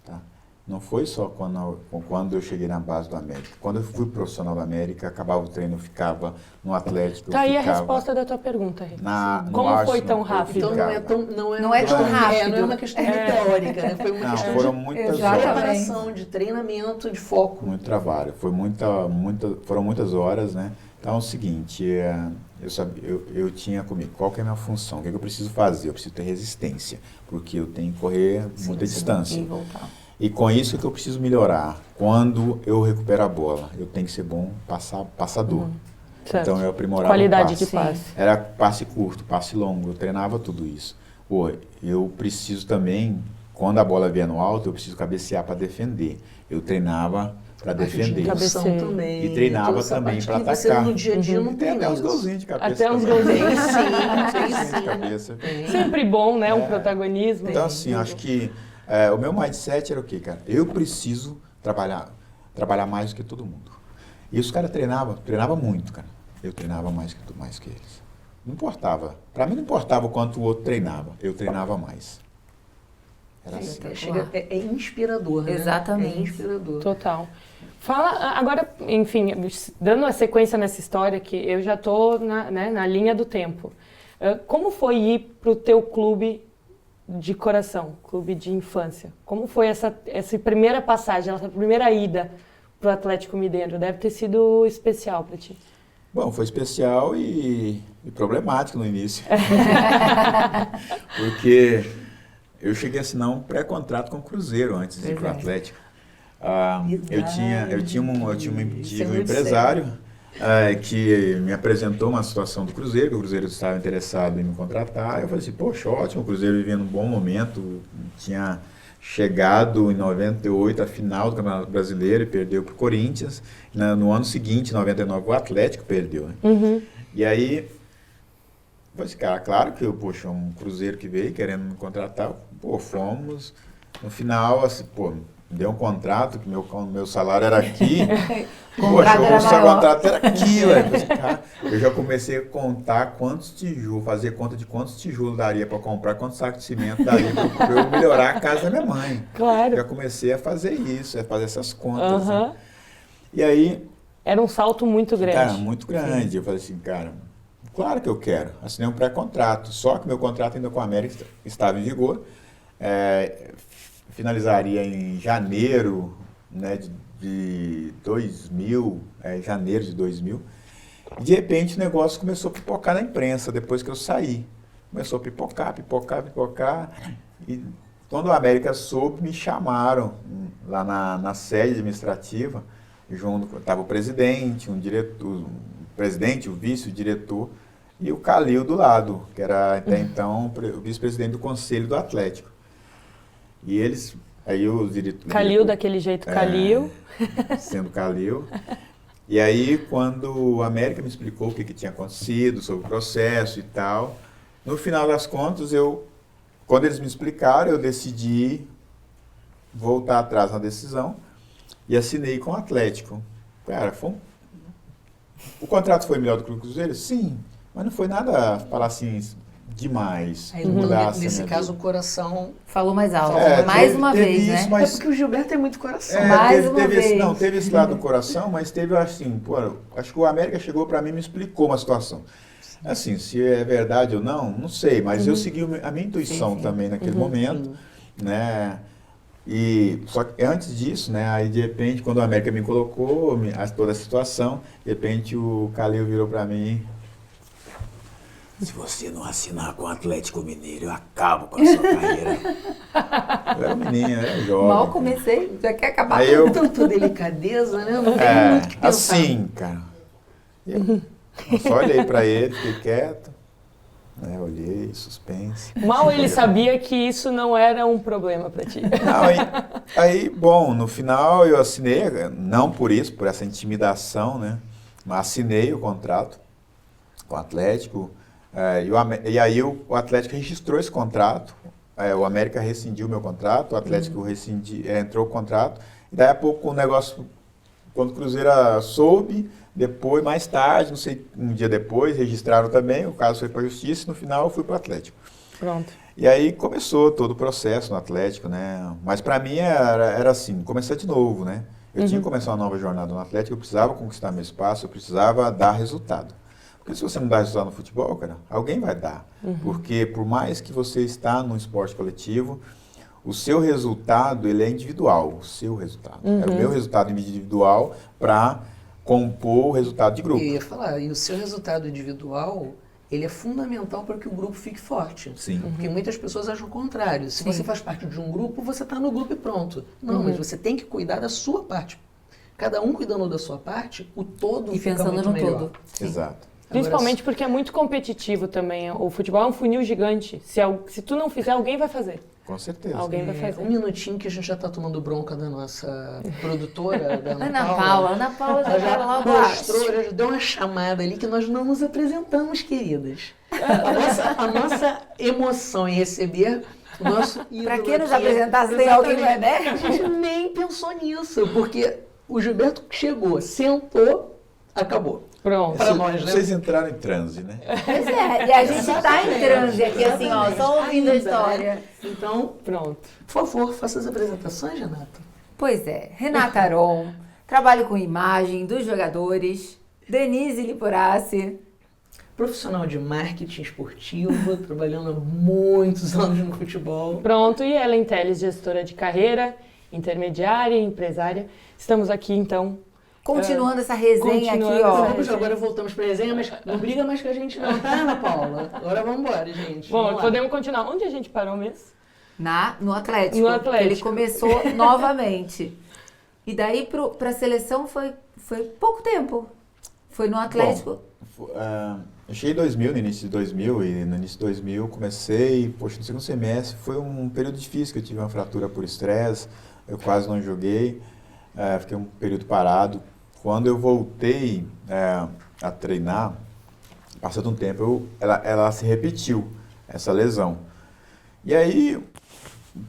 Tá? Não foi só quando eu cheguei na base do América. Quando eu fui profissional da América, acabava o treino, eu ficava no Atlético.
Tá aí a resposta da tua pergunta, Rê. Como foi tão rápido?
Então
não é tão rápido.
Não é uma questão teórica, né? Foi uma questão
muitas
de preparação, de treinamento, de foco.
Muito trabalho. Foram muitas horas, né? Então é o seguinte, eu tinha comigo, qual que é a minha função? O que eu preciso fazer? Eu preciso ter resistência, porque eu tenho que correr muita distância.
E voltar.
E com isso que eu preciso melhorar. Quando eu recupero a bola, eu tenho que ser bom passador. Então eu aprimorava
qualidade
o passe.
De passe.
Era passe curto, passe longo, eu treinava tudo isso. Eu preciso também, quando a bola vier no alto, eu preciso cabecear para defender. Eu treinava para defender.
Também.
E treinava também para atacar.
Você no dia a dia não tem
até uns golzinhos de cabeça.
Até uns golzinhos.
Sim. De cabeça.
Sempre bom, né? Um protagonismo.
Então assim, acho que o meu mindset era o quê, cara? Eu preciso trabalhar mais do que todo mundo. E os caras treinavam muito, cara. Eu treinava mais que eles. Não importava. Para mim não importava o quanto o outro treinava. Eu treinava mais. Era assim.
É inspirador, né?
Exatamente.
É inspirador.
Total. Fala agora, enfim, dando a sequência nessa história, que eu já estou na linha do tempo. Como foi ir para o teu clube de coração, clube de infância? Como foi essa primeira passagem, essa primeira ida pro Atlético Mineiro? Deve ter sido especial para ti.
Bom, foi especial e problemático no início. Porque eu cheguei a assinar um pré-contrato com o Cruzeiro antes de ir para o Atlético. Eu tive um empresário que me apresentou uma situação do Cruzeiro, que o Cruzeiro estava interessado em me contratar. Eu falei assim, poxa, ótimo, o Cruzeiro vivia num bom momento, tinha chegado em 98 à final do Campeonato Brasileiro e perdeu para o Corinthians. No ano seguinte, em 99, o Atlético perdeu. Né?
Uhum.
E aí, eu falei assim, cara, claro que poxa, um Cruzeiro que veio querendo me contratar, pô, fomos. No final, assim, pô, me deu um contrato, que meu salário era aqui. Poxa, o contrato era aqui, velho. Eu já comecei a contar quantos tijolos, fazer conta de quantos tijolos daria para comprar, quantos sacos de cimento daria para eu melhorar a casa da minha mãe.
Claro.
Já comecei a fazer isso, a fazer essas contas.
Uhum.
Né? E aí...
Era um salto muito grande.
Cara, muito grande. Sim. Eu falei assim, cara, claro que eu quero. Assinei um pré-contrato, só que meu contrato ainda com a América estava em vigor. Finalizaria em janeiro, né, de 2000, janeiro de 2000. E de repente o negócio começou a pipocar na imprensa depois que eu saí. Começou a pipocar. E quando a América soube, me chamaram lá na sede administrativa. Junto estava o presidente, o presidente, o vice, o diretor e o Calil do lado, que era até então o vice-presidente do Conselho do Atlético. E eles, aí os diretores...
Calil, daquele jeito, Calil.
Sendo Calil. E aí, quando o América me explicou o que tinha acontecido, sobre o processo e tal, no final das contas, quando eles me explicaram, eu decidi voltar atrás na decisão e assinei com o Atlético. Cara, o contrato foi melhor do que o Cruzeiro? Sim, mas não foi nada, falar assim... demais.
Aí, nesse caso, o coração
falou mais alto. Mais uma vez, né?
Mas... É porque o Gilberto tem muito coração.
Teve esse lado do coração, mas teve assim, acho que o América chegou para mim e me explicou uma situação. Assim, se é verdade ou não sei, mas eu segui a minha intuição também naquele momento, né? E só que antes disso, né? Aí de repente, quando o América me colocou, toda a situação, de repente o Calil virou para mim. Se você não assinar com o Atlético Mineiro, eu acabo com a sua carreira. Eu era menino, eu era jovem.
Mal comecei, já quer acabar.
Aí tanta delicadeza, né? Não tem muito que pensar.
Assim, cara. Eu só olhei para ele, fiquei quieto. Né, olhei, suspense.
Mal ele sabia que isso não era um problema para ti.
Não, aí, bom, no final eu assinei, não por isso, por essa intimidação, né? Mas assinei o contrato com o Atlético. E aí o Atlético registrou esse contrato, o América rescindiu o meu contrato, o Atlético entrou o contrato, e daí a pouco o negócio, quando o Cruzeiro soube, depois, mais tarde, não sei, um dia depois, registraram também, o caso foi para a Justiça, e no final eu fui para o Atlético.
Pronto.
E aí começou todo o processo no Atlético, né? Mas para mim era assim, começar de novo, né? Eu tinha que começar uma nova jornada no Atlético, eu precisava conquistar meu espaço, eu precisava dar resultado. Porque se você não dá resultado no futebol, cara, alguém vai dar. Porque por mais que você está num esporte coletivo, o seu resultado, ele é individual, o seu resultado. É o meu resultado individual para compor o resultado de grupo.
Eu ia falar, e o seu resultado individual, ele é fundamental para que o grupo fique forte.
Sim.
Porque muitas pessoas acham o contrário. Se você faz parte de um grupo, você está no grupo e pronto. Não, mas você tem que cuidar da sua parte. Cada um cuidando da sua parte, o todo fica muito melhor. E pensando no todo.
Exato.
Principalmente porque é muito competitivo também. O futebol é um funil gigante. Se tu não fizer, alguém vai fazer.
Com certeza.
Alguém vai fazer.
Um minutinho que a gente já está tomando bronca da nossa produtora, da
Ana Paula. Ana Paula já
mostrou, já deu uma chamada ali que nós não nos apresentamos, queridas. A nossa emoção em receber o nosso ídolo.
Para que nos apresentar se tem alguém que vai der?
A gente nem pensou nisso, porque o Gilberto chegou, sentou, acabou.
Pronto.
Para nós, né?
Vocês entraram em transe, né?
Pois é, e a gente está em transe aqui, assim, ó, só ouvindo a história.
Né? Então,
pronto.
Por favor, faça as apresentações, Renata.
Pois é, Renata Aron, trabalho com imagem dos jogadores, Denise Liporassi.
Profissional de marketing esportivo, trabalhando há muitos anos no futebol.
Pronto, e Ellen Telles, gestora de carreira intermediária e empresária. Estamos aqui, então...
Continuando essa resenha aqui, ó.
Agora voltamos pra resenha, mas não briga mais com a gente não, tá, Ana Paula? Agora vamos embora, gente.
Bom, podemos continuar. Onde a gente parou mesmo?
No Atlético.
No Atlético.
Ele começou novamente. E daí pra seleção foi pouco tempo. Foi no Atlético.
Bom, eu cheguei em 2000, no início de 2000, e no início de 2000 comecei, poxa, no segundo semestre foi um período difícil, que eu tive uma fratura por estresse, eu quase não joguei, fiquei um período parado. Quando eu voltei a treinar, passado um tempo, ela se repetiu, essa lesão. E aí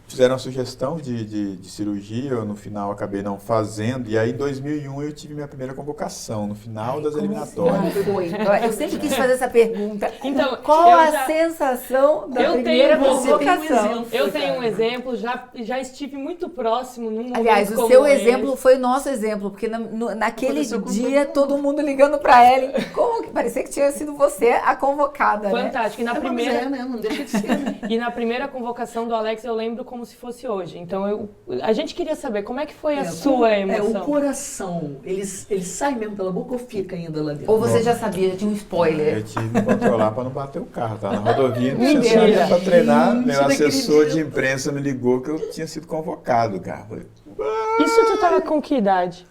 fizeram a sugestão de cirurgia, eu no final acabei não fazendo, e aí em 2001 eu tive minha primeira convocação, no final das eliminatórias.
Foi? Eu sempre quis fazer essa pergunta.
Então,
qual a sensação da primeira convocação?
Eu tenho um exemplo, já estive muito próximo num momento.
Aliás, o seu exemplo foi o nosso exemplo, porque naquele dia todo mundo ligando pra Ellen, como que parecia que tinha sido você a convocada,
Fantástico.
né?
E na primeira,
né? Não deixa de ser.
E na primeira convocação do Alex eu lembro como se fosse hoje. Então a gente queria saber como é que foi a sua emoção.
O coração, ele sai mesmo pela boca ou fica ainda lá dentro?
Ou você já sabia, já tinha um spoiler?
Eu tive que controlar para não bater o carro, tá? Na rodovia,
Mentira.
para treinar, meu assessor de imprensa me ligou que eu tinha sido convocado, cara. Falei,
Isso tu tava com que idade?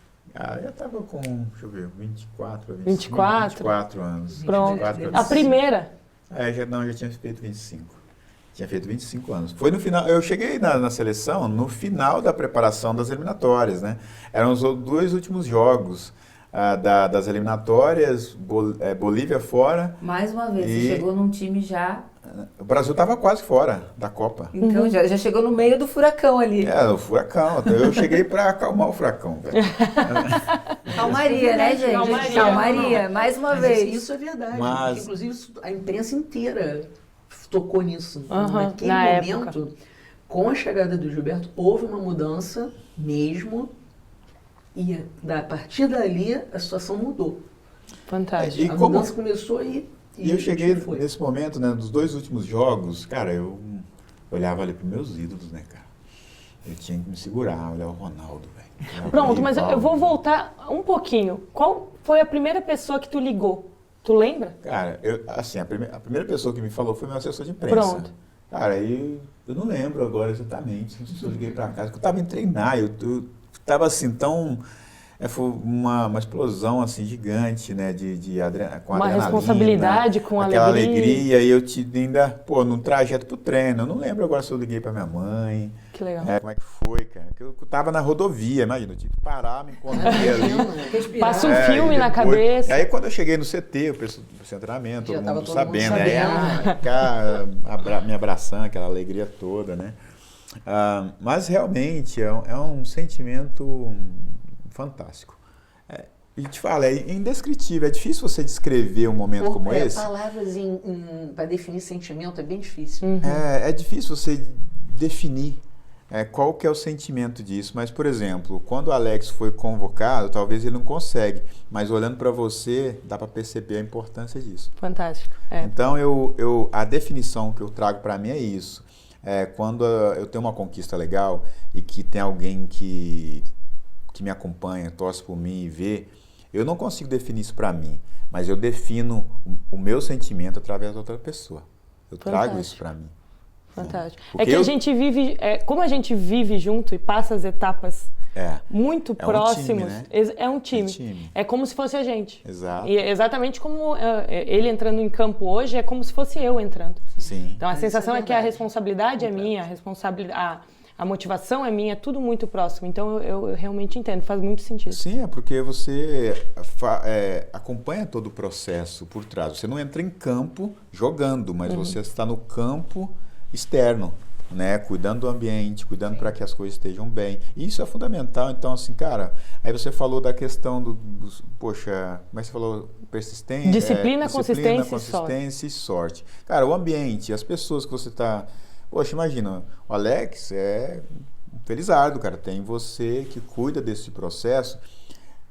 eu tava com, deixa eu ver, 24 anos.
Pronto.
24,
A primeira?
Já tinha feito 25. Tinha feito 25 anos. Foi no final, eu cheguei na seleção no final da preparação das eliminatórias, né? Eram os dois últimos jogos das eliminatórias, Bolívia fora.
Mais uma vez, você chegou num time já...
O Brasil estava quase fora da Copa.
Então já chegou no meio do furacão ali.
O furacão. Eu cheguei para acalmar o furacão, velho.
Calmaria, né, gente? Calmaria, mais uma vez.
Isso é verdade. Inclusive, a imprensa inteira tocou nisso. Naquele momento, época, com a chegada do Gilberto, houve uma mudança mesmo, e a partir dali a situação mudou.
Fantástico.
A mudança começou e
eu cheguei nesse momento, né, dos dois últimos jogos, cara, eu olhava ali para meus ídolos, né, cara? Eu tinha que me segurar, olhar o Ronaldo, velho.
Pronto, mas eu vou voltar um pouquinho. Qual foi a primeira pessoa que tu ligou? Tu lembra?
Cara, a primeira pessoa que me falou foi meu assessor de imprensa.
Pronto.
Cara, aí eu não lembro agora exatamente. Eu liguei pra casa, porque eu tava em treinar, eu tava assim, tão... foi uma explosão assim gigante, né, com
uma
adrenalina,
responsabilidade, com
aquela
alegria,
e eu ainda, no trajeto pro treino. Eu não lembro agora se eu liguei pra minha mãe.
Que legal.
Como é que foi, cara? Porque eu tava na rodovia, imagina, eu tive que parar, me encontrar ali.
Passa um filme na cabeça.
Aí quando eu cheguei no CT, o seu treinamento, todo mundo sabendo, né? Aí me abraçando, aquela alegria toda, né? Mas realmente é um sentimento fantástico. E te falo, é indescritível, é difícil você descrever um momento como esse.
Palavras para definir sentimento é bem difícil.
É difícil você definir qual que é o sentimento disso, mas, por exemplo, quando o Alex foi convocado, talvez ele não consegue, mas olhando para você, dá para perceber a importância disso.
Fantástico.
Então, a definição que eu trago para mim é isso. Quando eu tenho uma conquista legal e que tem alguém que me acompanha, torce por mim e vê, eu não consigo definir isso para mim, mas eu defino o meu sentimento através da outra pessoa. Eu trago isso para mim.
Fantástico. Que a gente vive, como a gente vive junto e passa as etapas muito próximas, é um time. É como se fosse a gente.
Exato.
E exatamente como ele entrando em campo hoje, é como se fosse eu entrando.
Sim.
Então a sensação é que a responsabilidade é minha, a motivação é minha, é tudo muito próximo. Então eu realmente entendo, faz muito sentido.
Sim, é porque você acompanha todo o processo por trás. Você não entra em campo jogando, mas você está no campo externo, né? Cuidando do ambiente, cuidando para que as coisas estejam bem. E isso é fundamental. Então, assim, cara, aí você falou da questão poxa, como é que você falou? Persistência?
Disciplina, consistência
e sorte. Cara, o ambiente, as pessoas que você está... Poxa, imagina, o Alex é felizardo, cara. Tem você que cuida desse processo.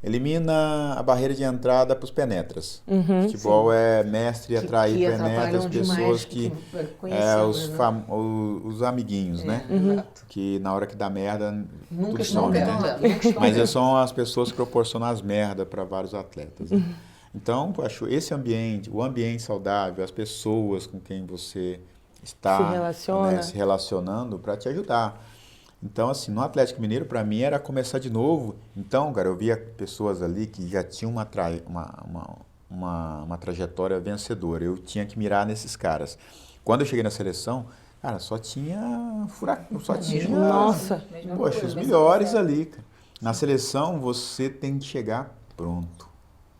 elimina a barreira de entrada para os penetras. Futebol é mestre atrair penetras, pessoas que os amiguinhos, né?
Exato.
Que na hora que dá merda,
Nunca
tudo
estão
some,
perto,
né?
nunca estão
Mas
perto.
são as pessoas que proporcionam as merdas para vários atletas. Né? Então, eu acho esse ambiente, o ambiente saudável, as pessoas com quem você está se relacionando para te ajudar. Então, assim, no Atlético Mineiro, para mim, era começar de novo. Então, cara, eu via pessoas ali que já tinham uma trajetória vencedora. Eu tinha que mirar nesses caras. Quando eu cheguei na seleção, cara, só tinha furacão, só tinha...
Nossa!
Poxa, os melhores ali, cara. Na seleção, você tem que chegar pronto.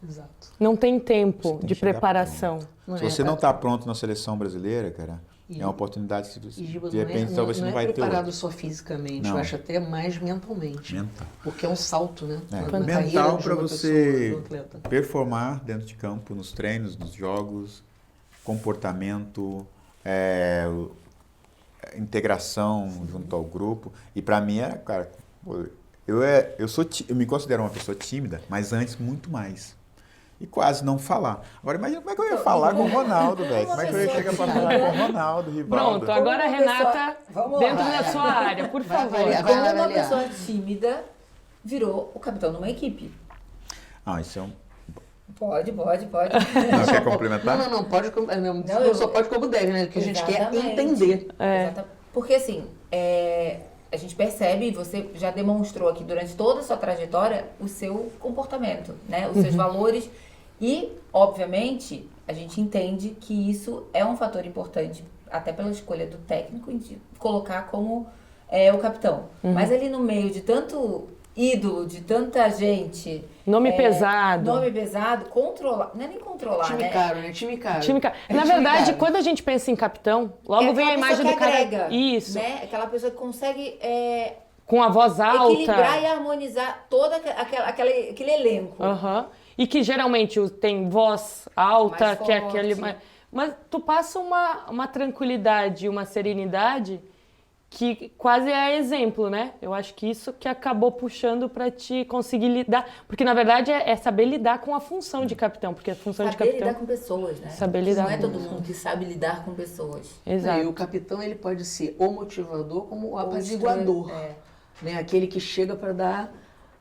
Exato.
Não tem
Você
tempo
tem que
de
chegar
preparação.
Se você não está pronto na seleção brasileira, cara, é uma oportunidade que de repente talvez você não vai ter
preparado
outra.
só fisicamente,
Não.
eu acho até mais mentalmente.
Mental.
Porque é um salto, né? Na
Mental
carreira de
para
uma
você
pessoa, do atleta.
performar dentro de campo, nos treinos, nos jogos, comportamento, integração junto ao grupo. E para mim cara, eu me considero uma pessoa tímida, mas antes muito mais. E quase não falar. Agora imagina como é que eu ia falar com o Ronaldo, velho. Como é que eu ia chegar para falar com o Ronaldo, Rivaldo?
Pronto, agora a Renata,
Vamos
dentro
lá.
da sua área, por favor.
avaliar.
Como
Vai
uma
avaliar.
pessoa tímida virou o capitão de uma equipe.
Isso é um...
Pode.
Não, quer complementar?
Não, pode. Só pode como deve, né? O que a gente quer
Exatamente.
entender.
Porque assim, a gente percebe, você já demonstrou aqui durante toda a sua trajetória o seu comportamento, né? Os seus valores e, obviamente, a gente entende que isso é um fator importante, até pela escolha do técnico, de colocar como o capitão. Mas ali no meio de tanto ídolo, de tanta gente...
Nome pesado.
Nome pesado, controlar, não é nem controlar,
Time
né?
caro, né? Time caro.
Na verdade, quando a gente pensa em capitão, logo vem a imagem do cara...
Agrega,
Isso.
né? Aquela pessoa que consegue
Com a voz alta.
equilibrar e harmonizar todo aquele elenco.
Aham. E que geralmente tem voz alta,
Mais
que é
forte.
aquele... Mas tu passa uma tranquilidade, uma serenidade que quase é exemplo, né? Eu acho que isso que acabou puxando pra te conseguir lidar. Porque, na verdade, é saber lidar com a função de capitão. Porque a função de
Saber
capitão...
lidar com pessoas, né?
Saber lidar
Não é
com
todo mundo que sabe lidar com pessoas.
Exato.
E o capitão ele pode ser o motivador como o
Ou
apaziguador. Né? Aquele que chega para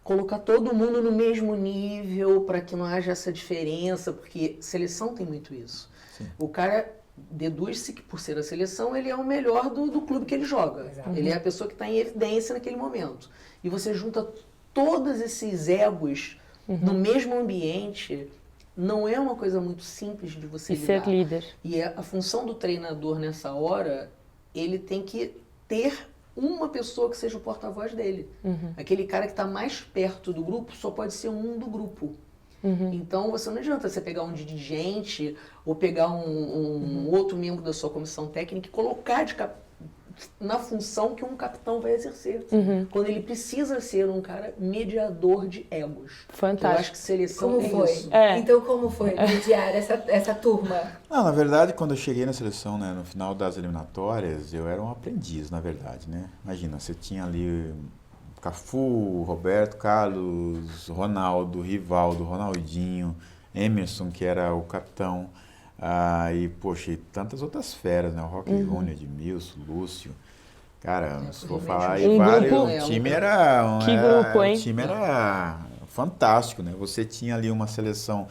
colocar todo mundo no mesmo nível, para que não haja essa diferença, porque seleção tem muito isso.
Sim.
O cara deduz-se que, por ser a seleção, ele é o melhor do clube que ele joga.
Exato.
Ele é a pessoa que está em evidência naquele momento. E você junta todos esses egos no mesmo ambiente, não é uma coisa muito simples de você
E
lidar.
ser líder.
E a função do treinador nessa hora, ele tem que ter uma pessoa que seja o porta-voz dele. Aquele cara que está mais perto do grupo só pode ser um do grupo. Então, você não adianta você pegar um dirigente ou pegar um outro membro da sua comissão técnica e colocar na função que um capitão vai exercer. Quando ele precisa ser um cara mediador de egos.
Fantástico.
Eu acho que seleção
Como
é
foi?
isso.
Então, como foi mediar essa turma?
Não, na verdade, quando eu cheguei na seleção, né, no final das eliminatórias, eu era um aprendiz, na verdade, né? Imagina, você tinha ali Cafu, Roberto Carlos, Ronaldo, Rivaldo, Ronaldinho, Emerson, que era o capitão, e, poxa, e tantas outras feras, né? O Roque Júnior, Edmilson, Lúcio. Cara, se for falar aí, o time era...
Que grupo, hein?
O time era fantástico, né? Você tinha ali uma seleção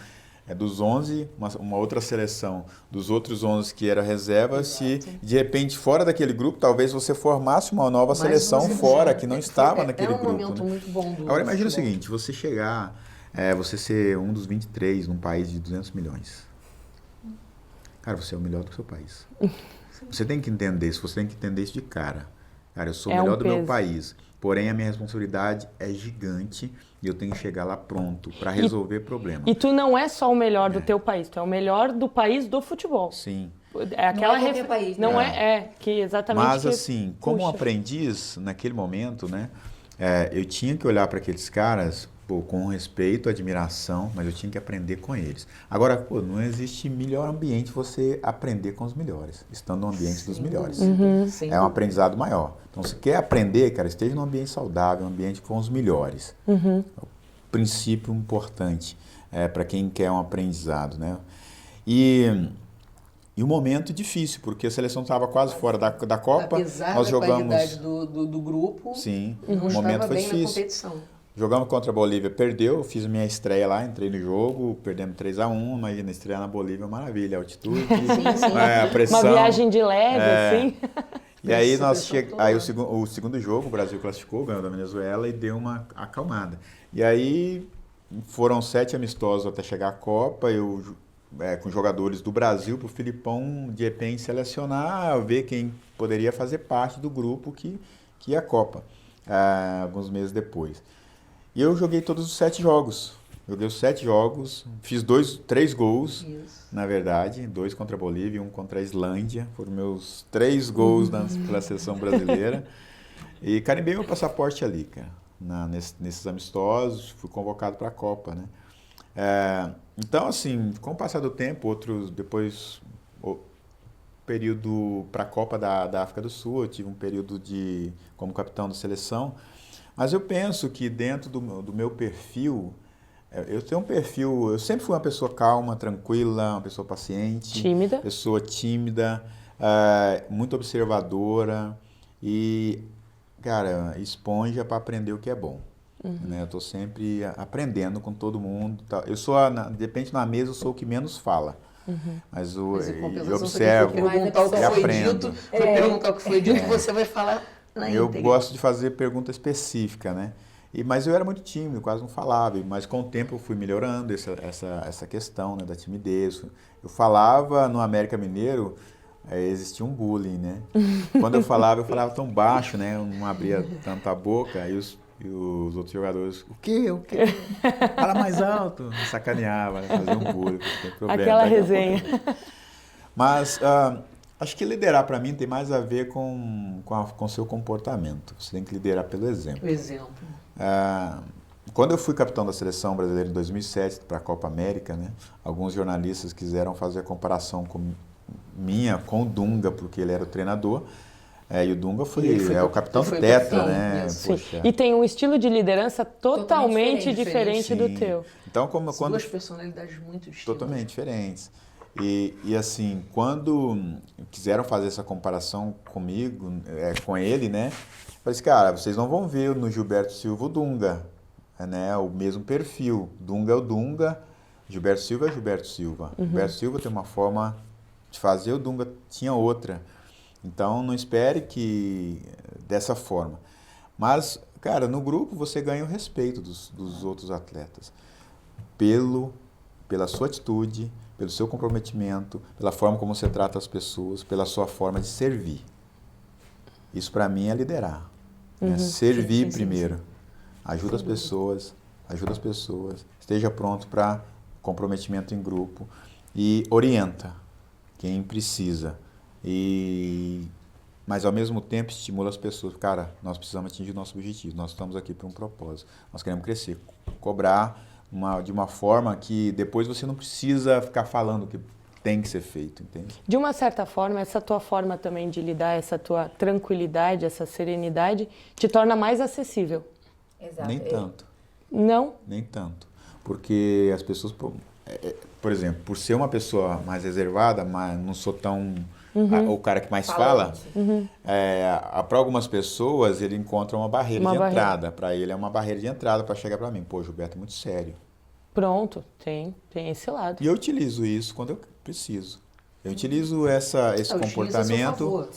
dos 11, uma outra seleção dos outros 11 que era reserva. Se de repente fora daquele grupo, talvez você formasse uma nova seleção fora que não estava naquele grupo.
É um momento muito bom do
Agora imagina o
futebol.
seguinte, você chegar, você ser um dos 23 num país de 200 milhões. Cara, você é o melhor do seu país. Você tem que entender isso, você tem que entender isso de cara. Cara, eu sou o melhor do meu país. Porém, a minha responsabilidade é gigante e eu tenho que chegar lá pronto para resolver problema.
E tu não é só o melhor do teu país, tu é o melhor do país do futebol.
Sim.
É aquela
não é qualquer país, né?
Não que exatamente.
Mas
que
assim, como
puxa.
aprendiz, naquele momento, né, eu tinha que olhar para aqueles caras com respeito, admiração, mas eu tinha que aprender com eles. Agora, não existe melhor ambiente você aprender com os melhores, estando no ambiente dos melhores. É um aprendizado maior. Então, se quer aprender, cara, esteja num ambiente saudável, um ambiente com os melhores. princípio importante para quem quer um aprendizado, né? E um momento difícil, porque a seleção estava quase fora da Copa.
Apesar
nós
da
jogamos
qualidade do grupo,
sim,
não
o momento
estava
foi
bem
difícil.
na competição.
Jogamos contra a Bolívia, perdeu, fiz minha estreia lá, entrei no jogo, perdemos 3-1, imagina, estrear na Bolívia, maravilha, altitude, a pressão.
Uma viagem de leve, assim.
E aí o segundo jogo, o Brasil classificou, ganhou da Venezuela e deu uma acalmada. E aí foram 7 amistosos até chegar à Copa, eu com jogadores do Brasil para o Filipão de repente selecionar, ver quem poderia fazer parte do grupo que ia à Copa, alguns meses depois. E eu joguei todos os 7 jogos. Joguei os 7 jogos, fiz 3 gols, na verdade, 2 contra a Bolívia e 1 contra a Islândia. Foram meus 3 gols pela seleção brasileira. E carimbei meu passaporte ali, cara, nesses amistosos, fui convocado para a Copa, né? Então, assim, com o passar do tempo, depois, período para a Copa da África do Sul, eu tive um período como capitão da seleção. Mas eu penso que dentro do meu perfil, eu tenho um perfil, eu sempre fui uma pessoa calma, tranquila, uma pessoa paciente.
Tímida.
Pessoa tímida, muito observadora e, cara, esponja para aprender o que é bom. Né? Eu estou sempre aprendendo com todo mundo. Eu sou, de repente na mesa, eu sou o que menos fala. Mas eu observo e aprendo.
Perguntar o que foi dito, você vai falar na
Eu
íntegra.
gosto de fazer pergunta específica, né? Mas eu era muito tímido, quase não falava. Mas com o tempo eu fui melhorando essa questão, né, da timidez. Eu falava no América Mineiro, existia um bullying, né? Quando eu falava tão baixo, né? Eu não abria tanto a boca. E os outros jogadores, o quê? Fala mais alto. Me sacaneava, né? Fazia um bullying.
Aquela resenha.
Mas acho que liderar para mim tem mais a ver com seu comportamento. Você tem que liderar pelo exemplo.
O exemplo.
Quando eu fui capitão da seleção brasileira em 2007 para a Copa América, né, alguns jornalistas quiseram fazer a comparação com o Dunga, porque ele era o treinador. E o Dunga foi o capitão do Tetra, né?
Poxa. E tem um estilo de liderança totalmente diferente do teu.
Então,
São duas personalidades muito distintas.
Totalmente diferentes. E assim, quando quiseram fazer essa comparação comigo, com ele, né? Eu falei assim, cara, vocês não vão ver no Gilberto Silva o Dunga, né? O mesmo perfil. Dunga é o Dunga, Gilberto Silva é o Gilberto Silva. Gilberto Silva tem uma forma de fazer, o Dunga tinha outra. Então, não espere que dessa forma. Mas, cara, no grupo você ganha o respeito dos outros atletas. Pela sua atitude, pelo seu comprometimento, pela forma como você trata as pessoas, pela sua forma de servir. Isso, para mim, é liderar. Né? Servir primeiro. Ajuda as pessoas, esteja pronto para comprometimento em grupo e orienta quem precisa. Mas, ao mesmo tempo, estimula as pessoas. Cara, nós precisamos atingir o nosso objetivo. Nós estamos aqui por um propósito. Nós queremos crescer. Cobrar de uma forma que depois você não precisa ficar falando o que tem que ser feito, entende?
De uma certa forma, essa tua forma também de lidar, essa tua tranquilidade, essa serenidade, te torna mais acessível.
Exato.
Nem tanto.
Não?
Nem tanto. Porque as pessoas, por exemplo, por ser uma pessoa mais reservada, mas não sou tão... o cara que mais fala, para algumas pessoas ele encontra uma barreira de entrada. Para ele é uma barreira de entrada para chegar para mim. Pô, Gilberto é muito sério.
Pronto, tem esse lado.
E eu utilizo isso quando eu preciso. Eu utilizo esse comportamento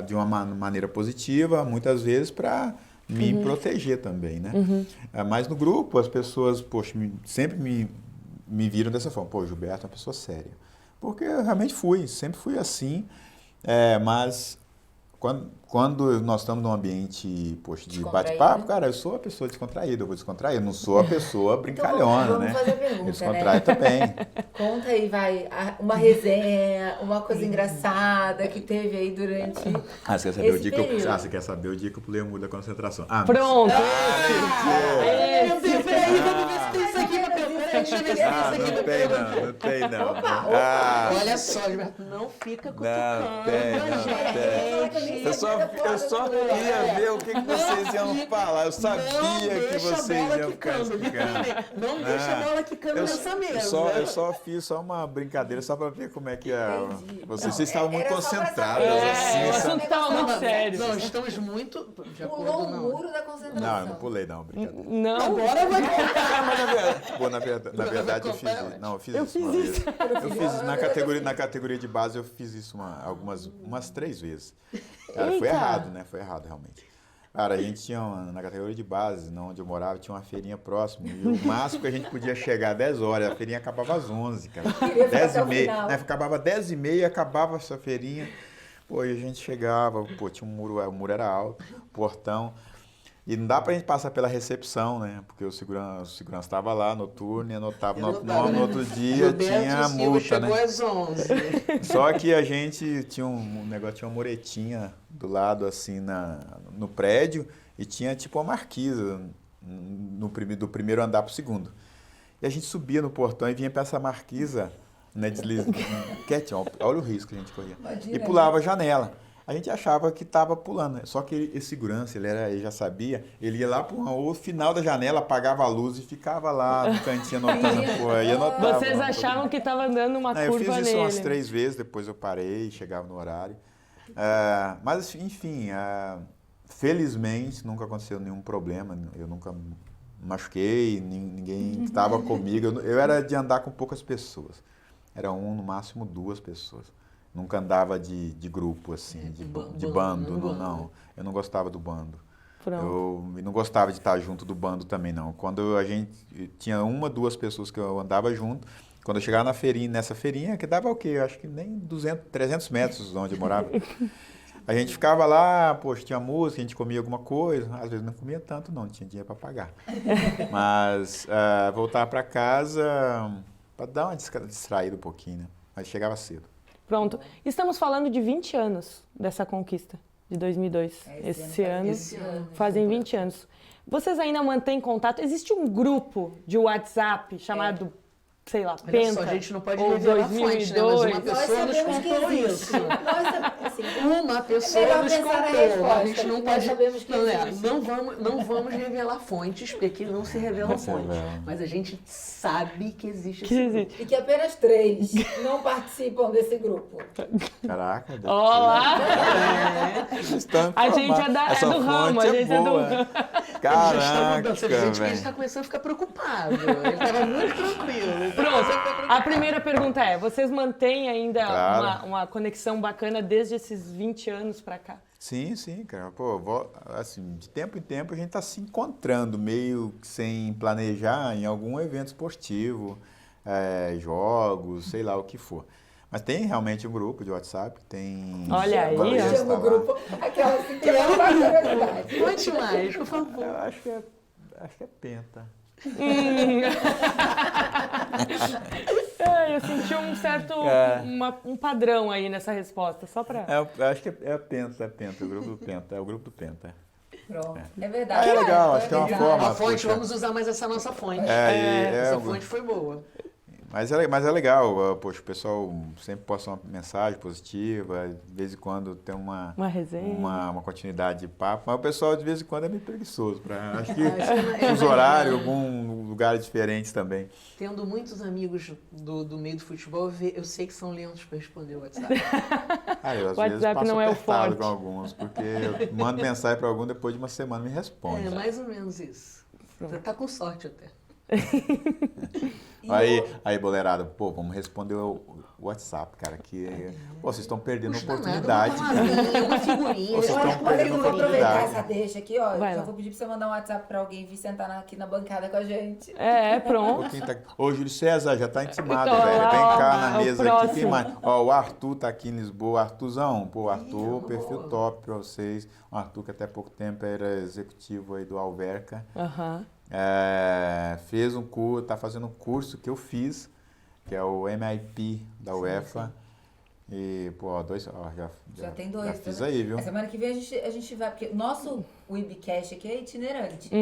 de uma maneira positiva, muitas vezes para me proteger também, né? Mas no grupo as pessoas, poxa, sempre me viram dessa forma. Pô, Gilberto é uma pessoa séria. Porque eu realmente sempre fui assim, mas quando nós estamos num ambiente, poxa, de bate-papo, cara, eu sou a pessoa descontraída, eu vou descontrair, eu não sou a pessoa brincalhona,
então,
né?
Vamos fazer a pergunta,
eu descontraio também.
Conta aí, uma resenha, uma coisa engraçada que teve aí durante
você quer saber o dia período. Você quer saber o dia que eu pulei o muro da concentração?
Pronto!
Meu Deus, peraí, vamos ver se tem isso aqui. Peraí, deixa eu ver
Não tem não.
Olha só, Gilberto, não fica cutucando.
Eu só queria ver o que vocês iam falar. Eu sabia que vocês iam ficar explicando.
Não deixa a bola quicando nessa mesa.
Eu só fiz uma brincadeira só para ver como é que vocês estavam muito concentrados.
O assunto estava muito sério.
Não, estamos muito...
Pulou o muro da concentração.
Não, eu não pulei não, brincadeira.
Não.
Agora vai
Na verdade eu fiz isso. Não, eu fiz isso uma vez. Eu fiz isso na categoria de base, eu fiz isso umas 3 vezes. Cara, foi errado, né? Foi errado, realmente. Cara, a gente tinha, na categoria de base, onde eu morava, tinha uma feirinha próxima. E o máximo que a gente podia chegar 10 horas, a feirinha acabava às 11, cara. 10h30. Né? Acabava 10h30 e acabava essa feirinha. Pô, e a gente chegava, pô, tinha um muro, o muro era alto, portão. E não dá pra gente passar pela recepção, né? Porque o segurança estava lá, noturno, e anotava no outro dia,
Gilberto
tinha a multa, né?
Chegou às 11.
Só que a gente tinha um negócio, tinha uma muretinha do lado, assim, no prédio, e tinha tipo uma marquisa do primeiro andar pro segundo. E a gente subia no portão e vinha pra essa marquisa, né, quietinho, olha o risco que a gente corria. Imagina, e pulava a janela. A gente achava que estava pulando, só que esse segurança, ele já sabia, ele ia lá para o final da janela, apagava a luz e ficava lá no cantinho anotando.
Vocês achavam que estava dando uma curva nele? Eu fiz isso
umas 3 vezes, depois eu parei, chegava no horário. Mas, enfim, felizmente nunca aconteceu nenhum problema, eu nunca machuquei, ninguém estava comigo. Eu era de andar com poucas pessoas, era no máximo 2 pessoas. Nunca andava de grupo, assim, de bando, não. Eu não gostava do bando. Eu não gostava de estar junto do bando também, não. Quando a gente tinha 1, 2 pessoas que eu andava junto, quando eu chegava nessa feirinha, que dava o quê? Eu acho que nem 300 metros de onde eu morava. A gente ficava lá, poxa, tinha música, a gente comia alguma coisa. Às vezes não comia tanto, não tinha dinheiro para pagar. Mas voltar para casa para dar uma distraída um pouquinho, né? Mas chegava cedo.
Pronto. Estamos falando de 20 anos dessa conquista, de 2002. Esse ano fazem 20 anos. Vocês ainda mantêm contato? Existe um grupo de WhatsApp chamado, sei lá, Penta?
Só, a gente não pode revelar fontes, né? Mas uma pessoa nos contou isso. Uma pessoa nos contou. A gente não pode... Não vamos revelar fontes, porque aqui não se revelam fontes. Mas a gente sabe que existe esse grupo.
E que apenas 3 não participam desse grupo.
Caraca.
Olá! A gente é do ramo, a gente é do ramo.
Caraca,
a gente está começando a ficar preocupado. Ele estava muito tranquilo.
Pronto. A primeira pergunta é, vocês mantêm ainda uma conexão bacana desde esses 20 anos para cá?
Sim, cara. Pô, assim, de tempo em tempo a gente está se encontrando, meio sem planejar, em algum evento esportivo, jogos, sei lá o que for. Mas tem realmente um grupo de WhatsApp, tem...
Olha aí, ó.
Chama o grupo, aquela assim, que é uma curiosidade.
Conte mais, por favor.
Eu acho que é Penta.
Eu senti um certo um padrão aí nessa resposta, só para...
Eu acho que é Penta, o grupo do Penta, é o grupo do Penta.
Pronto, é verdade.
É legal, acho que é uma forma...
A fonte, vamos usar mais essa nossa fonte. Essa fonte foi boa.
Mas é legal, poxa, o pessoal sempre posta uma mensagem positiva, de vez em quando tem uma
resenha,
uma continuidade de papo, mas o pessoal de vez em quando é meio preguiçoso, acho que os horários, alguns lugares diferentes também.
Tendo muitos amigos do meio do futebol, eu sei que são lentos para responder o WhatsApp.
Eu às vezes passo não apertado com alguns, porque eu mando mensagem para algum, depois de uma semana me responde.
Mais ou menos isso. Você tá com sorte até.
Aí, boleirada, vamos responder o WhatsApp, cara, que vocês estão perdendo a oportunidade.
Uma figurinha.
Vocês estão perdendo a
Vou aproveitar
oportunidade.
essa deixa aqui, ó. Já vou pedir pra você mandar um WhatsApp pra alguém vir sentar aqui na bancada com a gente.
Pronto.
Ô, Júlio César, já tá intimado, velho. Vem cá na mesa aqui. Quem mais? Ó, o Arthur tá aqui em Lisboa. Arthurzão, Arthur, perfil top pra vocês. O Arthur, que até pouco tempo era executivo aí do Alverca. Fez um curso, tá fazendo um curso que eu fiz, que é o MIP da UEFA. E, pô,
Já tem 2.
Já fiz aí, viu?
A semana que vem a gente vai, porque o nosso Webcast aqui é itinerante,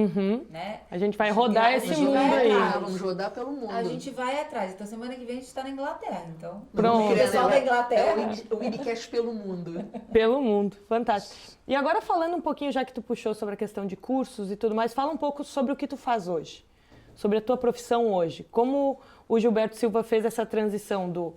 né?
A gente vai rodar esse mundo aí.
Vamos rodar pelo mundo.
A gente vai atrás. Então, semana que vem a gente tá na Inglaterra, então.
Pronto.
O pessoal da Inglaterra.
É o Webcast pelo mundo.
Pelo mundo, fantástico. E agora falando um pouquinho, já que tu puxou sobre a questão de cursos e tudo mais, fala um pouco sobre o que tu faz hoje. Sobre a tua profissão hoje. Como o Gilberto Silva fez essa transição do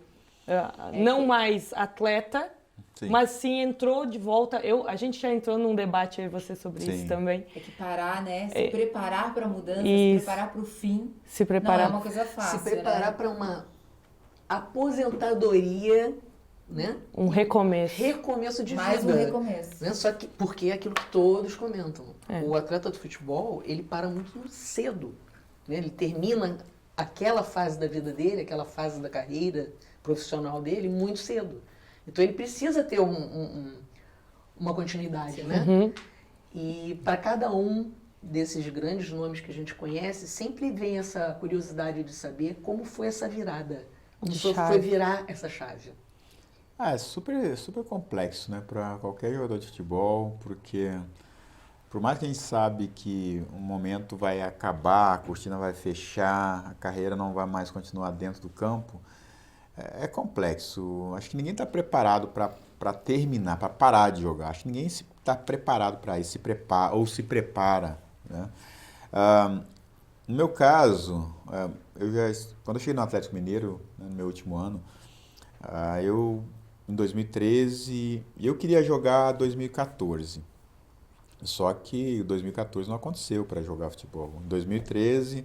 não mais atleta, sim, mas sim entrou de volta. A gente já entrou num debate aí você sobre isso também.
É que parar, né? Se preparar para a mudança, se preparar para o fim.
Se preparar.
Não é uma coisa fácil.
Se preparar para uma aposentadoria, né?
Um recomeço.
Recomeço de
mais
vida.
Mais um recomeço.
Né? Só que porque é aquilo que todos comentam. O atleta de futebol, ele para muito cedo. Né? Ele termina aquela fase da vida dele, aquela fase da carreira profissional dele muito cedo. Então ele precisa ter uma continuidade, né? E para cada um desses grandes nomes que a gente conhece, sempre vem essa curiosidade de saber como foi essa virada. Como foi virar essa chave.
É super, super complexo, né, para qualquer jogador de futebol, porque por mais que a gente sabe que um momento vai acabar, a cortina vai fechar, a carreira não vai mais continuar dentro do campo, é complexo. Acho que ninguém está preparado para terminar, para parar de jogar. Acho que ninguém está preparado para isso, se prepara. Né? No meu caso, quando eu cheguei no Atlético Mineiro, né, no meu último ano, em 2013, eu queria jogar 2014. Só que 2014 não aconteceu para jogar futebol. Em 2013,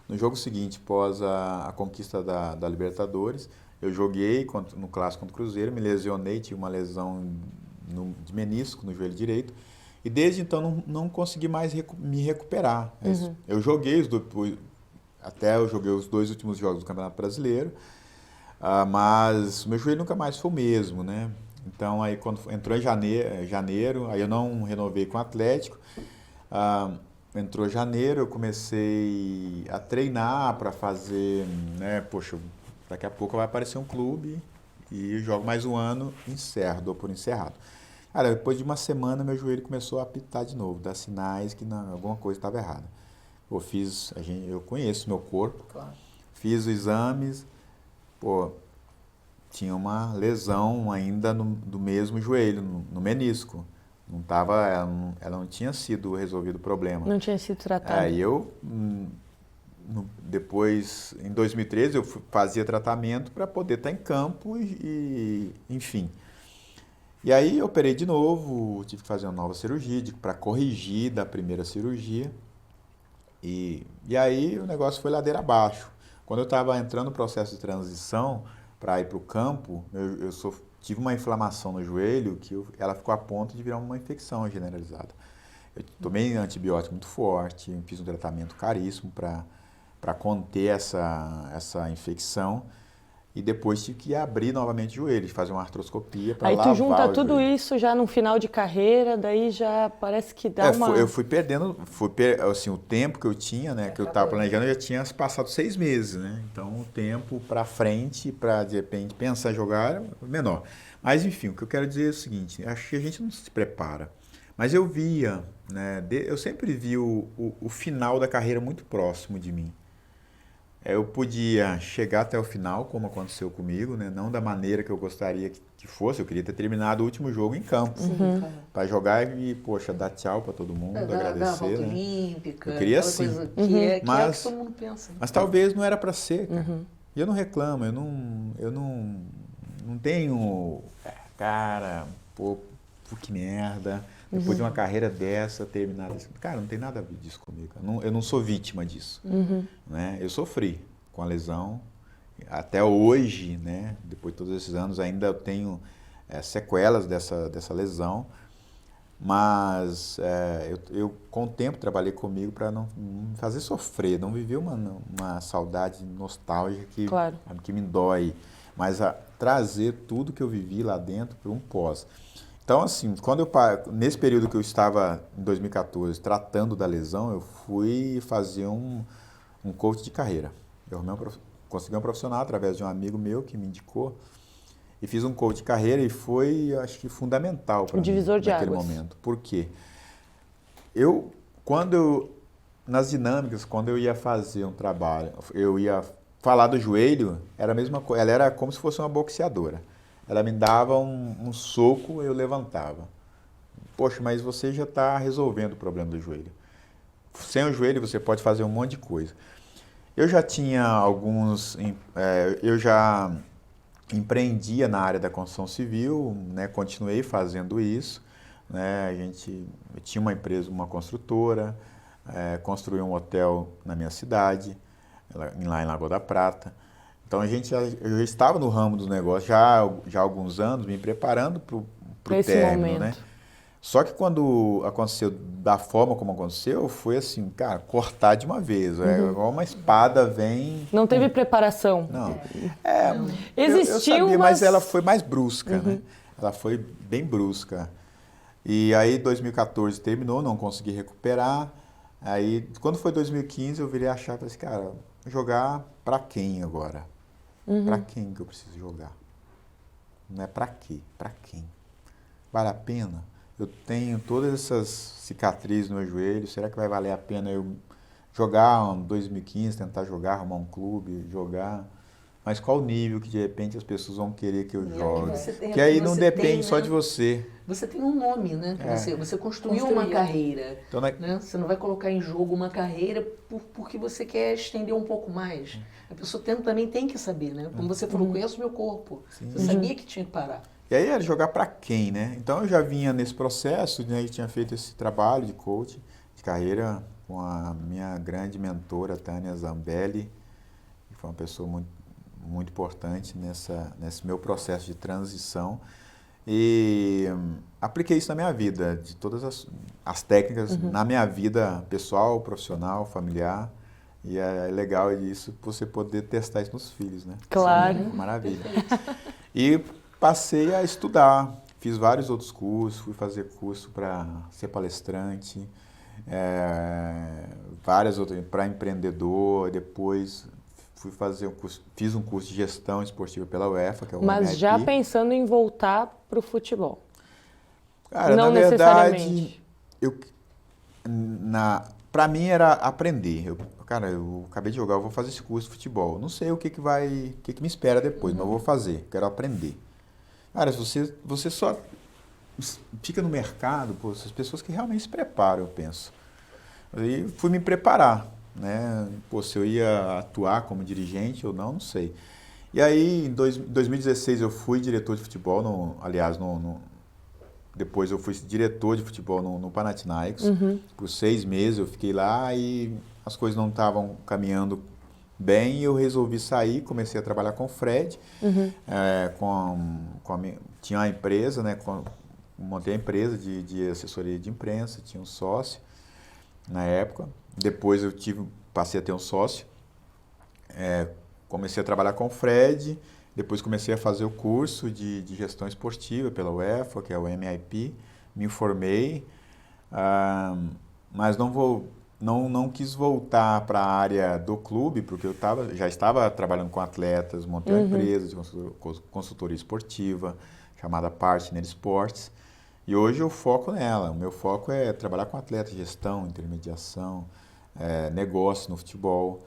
no jogo seguinte, após a conquista da Libertadores, eu joguei no clássico contra o Cruzeiro, me lesionei, tive uma lesão de menisco no joelho direito, e desde então não consegui mais me recuperar. Eu joguei até eu joguei os 2 últimos jogos do Campeonato Brasileiro, mas o meu joelho nunca mais foi o mesmo, né? Então aí quando entrou em janeiro, aí eu não renovei com o Atlético. Entrou janeiro, eu comecei a treinar para fazer, né? Poxa, daqui a pouco vai aparecer um clube e eu jogo mais um ano, dou por encerrado. Cara, depois de uma semana meu joelho começou a apitar de novo, dar sinais que alguma coisa estava errada. Eu conheço meu corpo, claro. Fiz os exames, tinha uma lesão ainda do mesmo joelho, no menisco. Ela não tinha sido resolvido o problema.
Não tinha sido tratado.
Aí depois, em 2013, eu fazia tratamento para poder estar em campo enfim. E aí eu operei de novo, tive que fazer uma nova cirurgia para corrigir da primeira cirurgia. E aí o negócio foi ladeira abaixo. Quando eu estava entrando no processo de transição para ir para o campo, tive uma inflamação no joelho que ela ficou a ponto de virar uma infecção generalizada. Eu tomei antibiótico muito forte, fiz um tratamento caríssimo para conter essa infecção. E depois tive que abrir novamente o joelho, fazer uma artroscopia para lavar o joelho. Aí tu junta
tudo isso já no final de carreira, daí já parece que dá
Eu fui perdendo, assim, o tempo que eu tinha, né, que eu estava planejando, eu já tinha passado 6 meses, né? Então o tempo para frente, para de repente pensar em jogar, era menor. Mas enfim, o que eu quero dizer é o seguinte, acho que a gente não se prepara. Mas eu via, né, eu sempre vi o final da carreira muito próximo de mim. Eu podia chegar até o final, como aconteceu comigo, né? Não da maneira que eu gostaria que fosse. Eu queria ter terminado o último jogo em campo. Para jogar e, poxa, dar tchau para todo mundo, agradecer.
Da volta olímpica.
Eu queria sim.
Que é o que todo mundo pensa.
Mas talvez não era para ser, cara. E eu não reclamo, eu não tenho... Cara, que merda. Depois de uma carreira dessa, terminada assim. Cara, não tem nada a ver disso comigo. Eu não sou vítima disso. Né? Eu sofri com a lesão. Até hoje, né? Depois de todos esses anos, ainda eu tenho sequelas dessa lesão. Mas eu, com o tempo, trabalhei comigo para não me fazer sofrer. Não viver uma saudade nostálgica que me dói. Mas trazer tudo que eu vivi lá dentro para um pós. Então, assim, nesse período que eu estava, em 2014, tratando da lesão, eu fui fazer um coach de carreira. Eu consegui um profissional através de um amigo meu que me indicou. e fiz um coach de carreira e foi, acho que, fundamental para mim
divisor de
naquele
águas.
momento. Por quê? Nas dinâmicas, quando eu ia fazer um trabalho, eu ia falar do joelho, era a mesma coisa, ela era como se fosse uma boxeadora. Ela me dava um soco, eu levantava. Poxa, mas você já está resolvendo o problema do joelho. Sem o joelho você pode fazer um monte de coisa. Eu já tinha eu já empreendia na área da construção civil, né, continuei fazendo isso, né, eu tinha uma empresa, uma construtora, construí um hotel na minha cidade, lá em Lagoa da Prata. Então eu já estava no ramo dos negócios já há alguns anos, me preparando para o término, né? Só que quando aconteceu da forma como aconteceu, foi assim, cara, cortar de uma vez. É igual uma espada vem...
Não teve preparação.
Não.
Existiu,
eu sabia, mas ela foi mais brusca, né? Ela foi bem brusca. E aí 2014 terminou, não consegui recuperar. Aí, quando foi 2015, eu virei a chave e falei assim, cara, jogar pra quem agora? Pra quem que eu preciso jogar? Não é pra quê? Pra quem? Vale a pena? Eu tenho todas essas cicatrizes no meu joelho, será que vai valer a pena eu jogar em 2015, tentar jogar, arrumar um clube, jogar? Mas qual nível que de repente as pessoas vão querer que eu jogue? Que aí não depende só de você.
Você tem um nome, né? Você construiu uma carreira. Então, né? Você não vai colocar em jogo uma carreira porque você quer estender um pouco mais. A pessoa também tem que saber, né? Como você falou, conheço o meu corpo. Sim. Você sabia que tinha que parar.
E aí era jogar para quem, né? Então eu já vinha nesse processo, né? Eu tinha feito esse trabalho de coach de carreira com a minha grande mentora, Tânia Zambelli, que foi uma pessoa muito importante nesse meu processo de transição. E apliquei isso na minha vida, de todas as técnicas, na minha vida pessoal, profissional, familiar. E é legal isso, você poder testar isso nos filhos, né?
Claro.
Sim, maravilha. E passei a estudar, fiz vários outros cursos, fui fazer curso para ser palestrante, várias outras, para empreendedor, depois fui fazer fiz um curso de gestão esportiva pela UEFA, que é o
Mas
MIT.
já pensando em voltar para o futebol?
Cara,
não
na verdade,
necessariamente.
Para mim era aprender. Eu acabei de jogar, eu vou fazer esse curso de futebol. Não sei o que me espera depois, mas eu vou fazer, quero aprender. Cara, você só fica no mercado, essas pessoas que realmente se preparam, eu penso. Aí fui me preparar, né? Se eu ia atuar como dirigente ou não sei. E aí, em 2016, eu fui diretor de futebol, depois eu fui diretor de futebol no Panathinaikos. Por 6 meses eu fiquei lá e as coisas não estavam caminhando bem, eu resolvi sair, comecei a trabalhar com o Fred, tinha uma empresa, né, montei a empresa de assessoria de imprensa, tinha um sócio na época, depois passei a ter um sócio, comecei a trabalhar com o Fred, depois comecei a fazer o curso de gestão esportiva pela UEFA, que é o MIP, me formei, mas não quis voltar para a área do clube, porque eu já estava trabalhando com atletas, montei uma empresa de consultoria esportiva, chamada Partner Sports, e hoje eu foco nela. O meu foco é trabalhar com atletas, gestão, intermediação, negócio no futebol.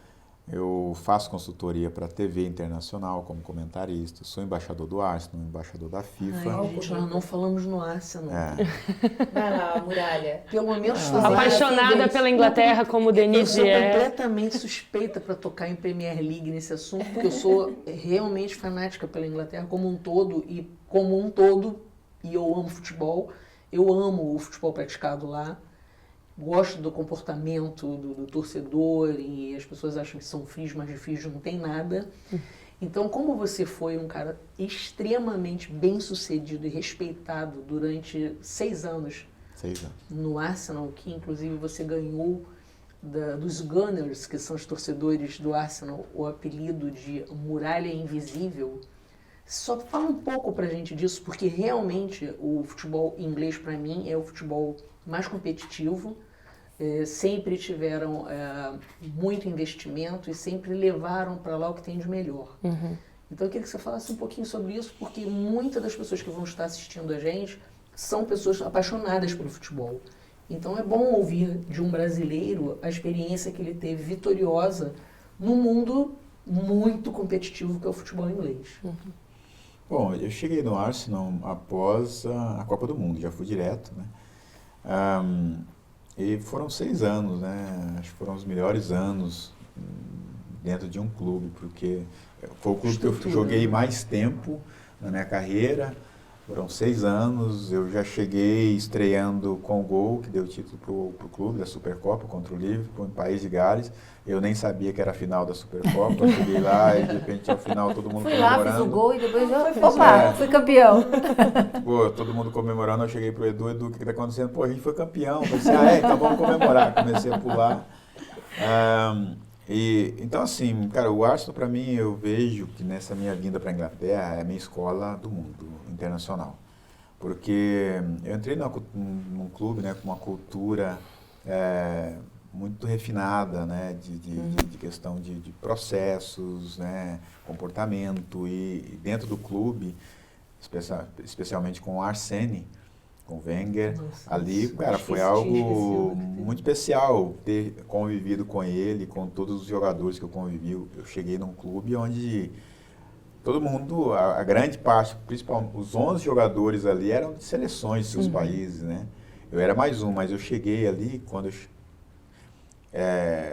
Eu faço consultoria para a TV internacional como comentarista, sou embaixador do Arsenal, embaixador da FIFA.
Ai, gente, nós não falamos no Arsenal.
Vai lá, Muralha.
Pelo menos
apaixonada pela Inglaterra como Denise
Eu sou completamente suspeita para tocar em Premier League nesse assunto, porque eu sou realmente fanática pela Inglaterra como um todo, e eu amo futebol. Eu amo o futebol praticado lá. Gosto do comportamento do torcedor e as pessoas acham que são frios, mas de frios não tem nada. Então, como você foi um cara extremamente bem-sucedido e respeitado durante 6 anos no Arsenal, que inclusive você ganhou dos Gunners, que são os torcedores do Arsenal, o apelido de Muralha Invisível, só fala um pouco pra gente disso, porque realmente o futebol inglês, para mim, é o futebol mais competitivo. Sempre tiveram muito investimento e sempre levaram para lá o que tem de melhor. Então eu queria que você falasse um pouquinho sobre isso, porque muitas das pessoas que vão estar assistindo a gente são pessoas apaixonadas pelo futebol. Então é bom ouvir de um brasileiro a experiência que ele teve vitoriosa num mundo muito competitivo que é o futebol inglês.
Bom, eu cheguei no Arsenal após a Copa do Mundo, já fui direto, né? E foram 6 anos, né? Acho que foram os melhores anos dentro de um clube, porque foi o clube que eu joguei mais tempo na minha carreira. Foram 6 anos, eu já cheguei estreando com o gol, que deu o título pro clube, da Supercopa, contra o Liverpool, em País de Gales. Eu nem sabia que era a final da Supercopa, eu cheguei lá e de repente ao final todo mundo comemorando.
Fui lá, fiz o gol e depois fui campeão.
Pô, todo mundo comemorando, eu cheguei pro Edu, o que tá acontecendo? Pô, a gente foi campeão. Eu pensei, então vamos comemorar. Comecei a pular. Então assim, cara, o Arsenal para mim, eu vejo que nessa minha vinda para a Inglaterra é a minha escola do mundo internacional, porque eu entrei num clube, né, com uma cultura muito refinada, né, de questão de processos, né, comportamento, e dentro do clube, especialmente com o Arsene, com o Wenger, ali, cara, foi algo muito especial ter convivido com ele, com todos os jogadores que eu convivi. Eu cheguei num clube onde todo mundo, a grande parte, principalmente os 11 jogadores ali, eram de seleções de seus países, né? Eu era mais um, mas eu cheguei ali quando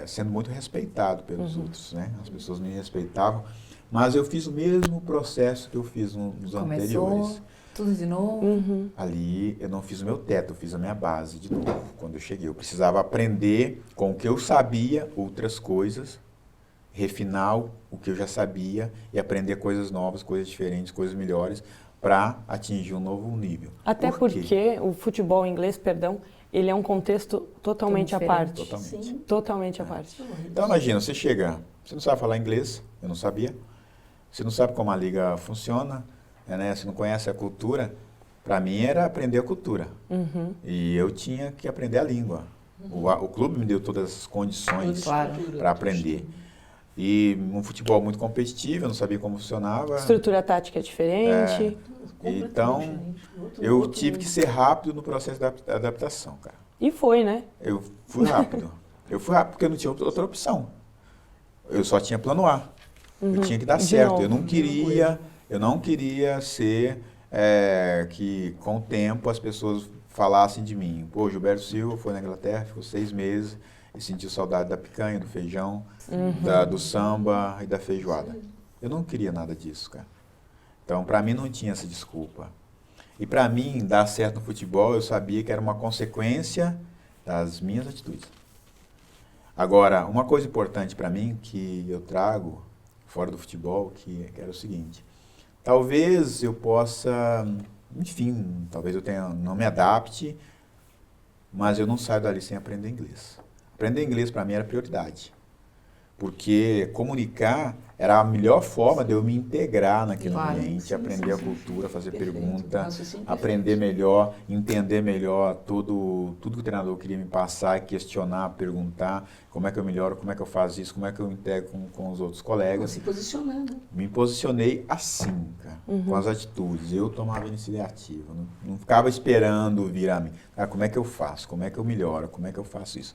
sendo muito respeitado pelos outros, né? As pessoas me respeitavam, mas eu fiz o mesmo processo que eu fiz nos anteriores.
Tudo de novo?
Ali eu não fiz o meu teto, eu fiz a minha base de novo. Quando eu cheguei, eu precisava aprender com o que eu sabia, outras coisas, refinar o que eu já sabia e aprender coisas novas, coisas diferentes, coisas melhores, para atingir um novo nível.
Até porque o futebol inglês, ele é um contexto totalmente à parte.
Totalmente.
Totalmente à parte.
Então imagina, você chega, você não sabe falar inglês, eu não sabia, você não sabe como a liga funciona, né? Você não conhece a cultura. Para mim era aprender a cultura. E eu tinha que aprender a língua. O clube me deu todas as condições para aprender. E um futebol muito competitivo, eu não sabia como funcionava.
Estrutura tática diferente.
Então, eu tive que ser rápido no processo da adaptação, cara.
E foi, né?
Eu fui rápido. Eu fui rápido porque eu não tinha outra opção. Eu só tinha plano A. Eu tinha que dar certo. Eu não queria ser que com o tempo as pessoas falassem de mim. Pô, Gilberto Silva foi na Inglaterra, ficou 6 meses e sentiu saudade da picanha, do feijão, do samba e da feijoada. Eu não queria nada disso, cara. Então, para mim não tinha essa desculpa. E para mim, dar certo no futebol, eu sabia que era uma consequência das minhas atitudes. Agora, uma coisa importante para mim que eu trago fora do futebol, que era o seguinte: talvez eu possa, enfim, talvez eu não me adapte, mas eu não saio dali sem aprender inglês. Aprender inglês para mim era prioridade, porque comunicar era a melhor forma de eu me integrar naquele ambiente, aprender a cultura, fazer pergunta, aprender melhor, entender melhor tudo que o treinador queria me passar, questionar, perguntar como é que eu melhoro, como é que eu faço isso, como é que eu integro com os outros colegas.
Se posicionar, né?
Me posicionei assim, cara, com as atitudes. Eu tomava iniciativa, não ficava esperando vir a mim. Ah, como é que eu faço? Como é que eu melhoro? Como é que eu faço isso?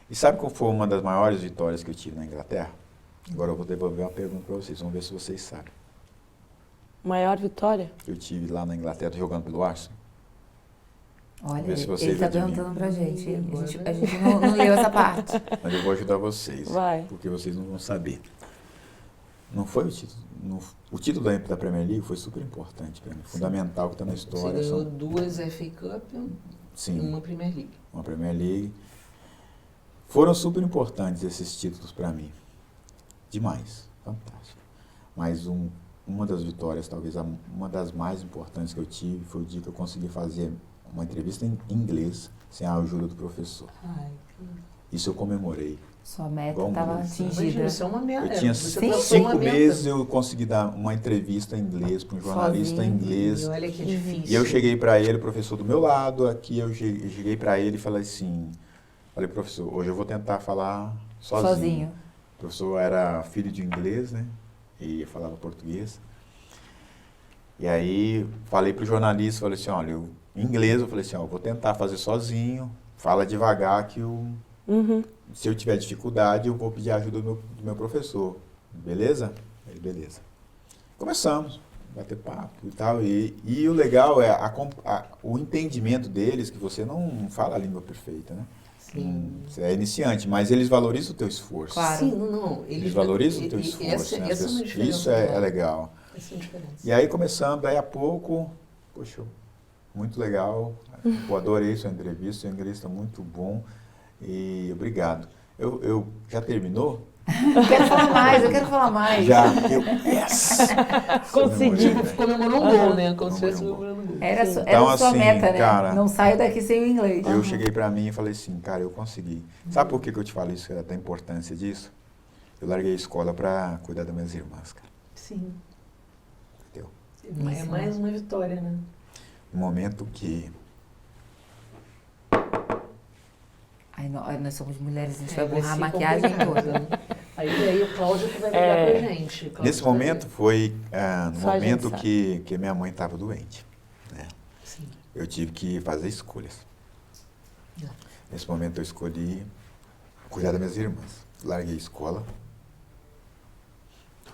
E sabe qual foi uma das maiores vitórias que eu tive na Inglaterra? Agora eu vou devolver uma pergunta para vocês, vamos ver se vocês sabem.
Maior vitória?
Eu tive lá na Inglaterra jogando pelo Arsenal.
Olha,
ele
está perguntando pra gente. A gente não leu essa parte.
Mas eu vou ajudar vocês,
Vai.
porque vocês não vão saber. Não foi o título. O título da Premier League foi super importante para mim, fundamental, que está na história.
Você ganhou 2 FA Cup e uma Premier League.
Uma Premier League. Foram super importantes esses títulos para mim. Demais. Fantástico. Mas uma das vitórias, talvez uma das mais importantes que eu tive, foi o dia que eu consegui fazer uma entrevista em inglês sem a ajuda do professor. Isso eu comemorei.
Sua meta estava atingida.
Isso é uma meta.
Eu tinha 5 meses, eu consegui dar uma entrevista em inglês para um jornalista em inglês.
Olha que difícil.
E eu cheguei para ele, o professor do meu lado, aqui eu cheguei para ele e falei assim, professor, hoje eu vou tentar falar sozinho. O professor era filho de inglês, né? e falava português. E aí falei pro jornalista, falei assim, olha, em inglês eu falei assim, ó, vou tentar fazer sozinho, fala devagar que se eu tiver dificuldade eu vou pedir ajuda do meu professor, beleza? Ele, beleza. Começamos a bater papo e tal, e o legal é o entendimento deles, que você não fala a língua perfeita, né?
Sim.
Você é iniciante, mas eles valorizam o teu esforço.
Claro.
Sim, não.
Eles valorizam o teu esforço. Né? Isso é legal.
Essa é a diferença.
E aí começando, daí a pouco, poxa, muito legal. Eu adorei sua entrevista, seu inglês está muito bom. E obrigado. Eu já terminou?
Eu quero falar mais.
Já. Yes!
Consegui.
Comemorou um gol, né? Como se fosse comemorando um gol.
Era
Então,
sua
assim,
meta, né?
cara,
Não saio daqui sem o inglês.
Eu cheguei pra mim e falei assim, cara, eu consegui. Sabe por que eu te falei isso, da importância disso? Eu larguei a escola pra cuidar das minhas irmãs, cara.
Sim.
Entendeu?
É mais uma vitória, né?
No momento que...
Ai, nós somos mulheres, a gente vai
vai
borrar a
ser
maquiagem
complicado.
toda.
Aí o Cláudio que vai brigar com a gente. Cláudio
Nesse
vai
momento foi no
Só a gente
momento
sabe.
que minha mãe estava doente. Né?
Sim.
Eu tive que fazer escolhas.
É.
Nesse momento eu escolhi cuidar das minhas irmãs. Larguei a escola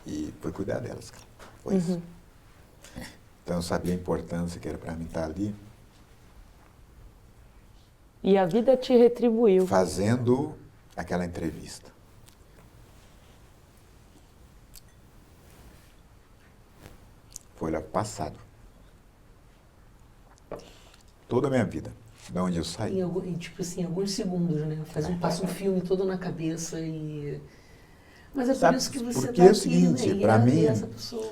e fui cuidar delas, cara. Foi isso. Então eu sabia a importância que era para mim estar ali.
E a vida te retribuiu.
Fazendo aquela entrevista. Foi lá passado. Toda a minha vida, de onde eu saí.
Tipo assim, alguns segundos, né? Passa um filme todo na cabeça e... Mas é por
Sabe,
isso que você
porque
tá
é o
aqui,
seguinte,
né?
pra mim,
essa pessoa.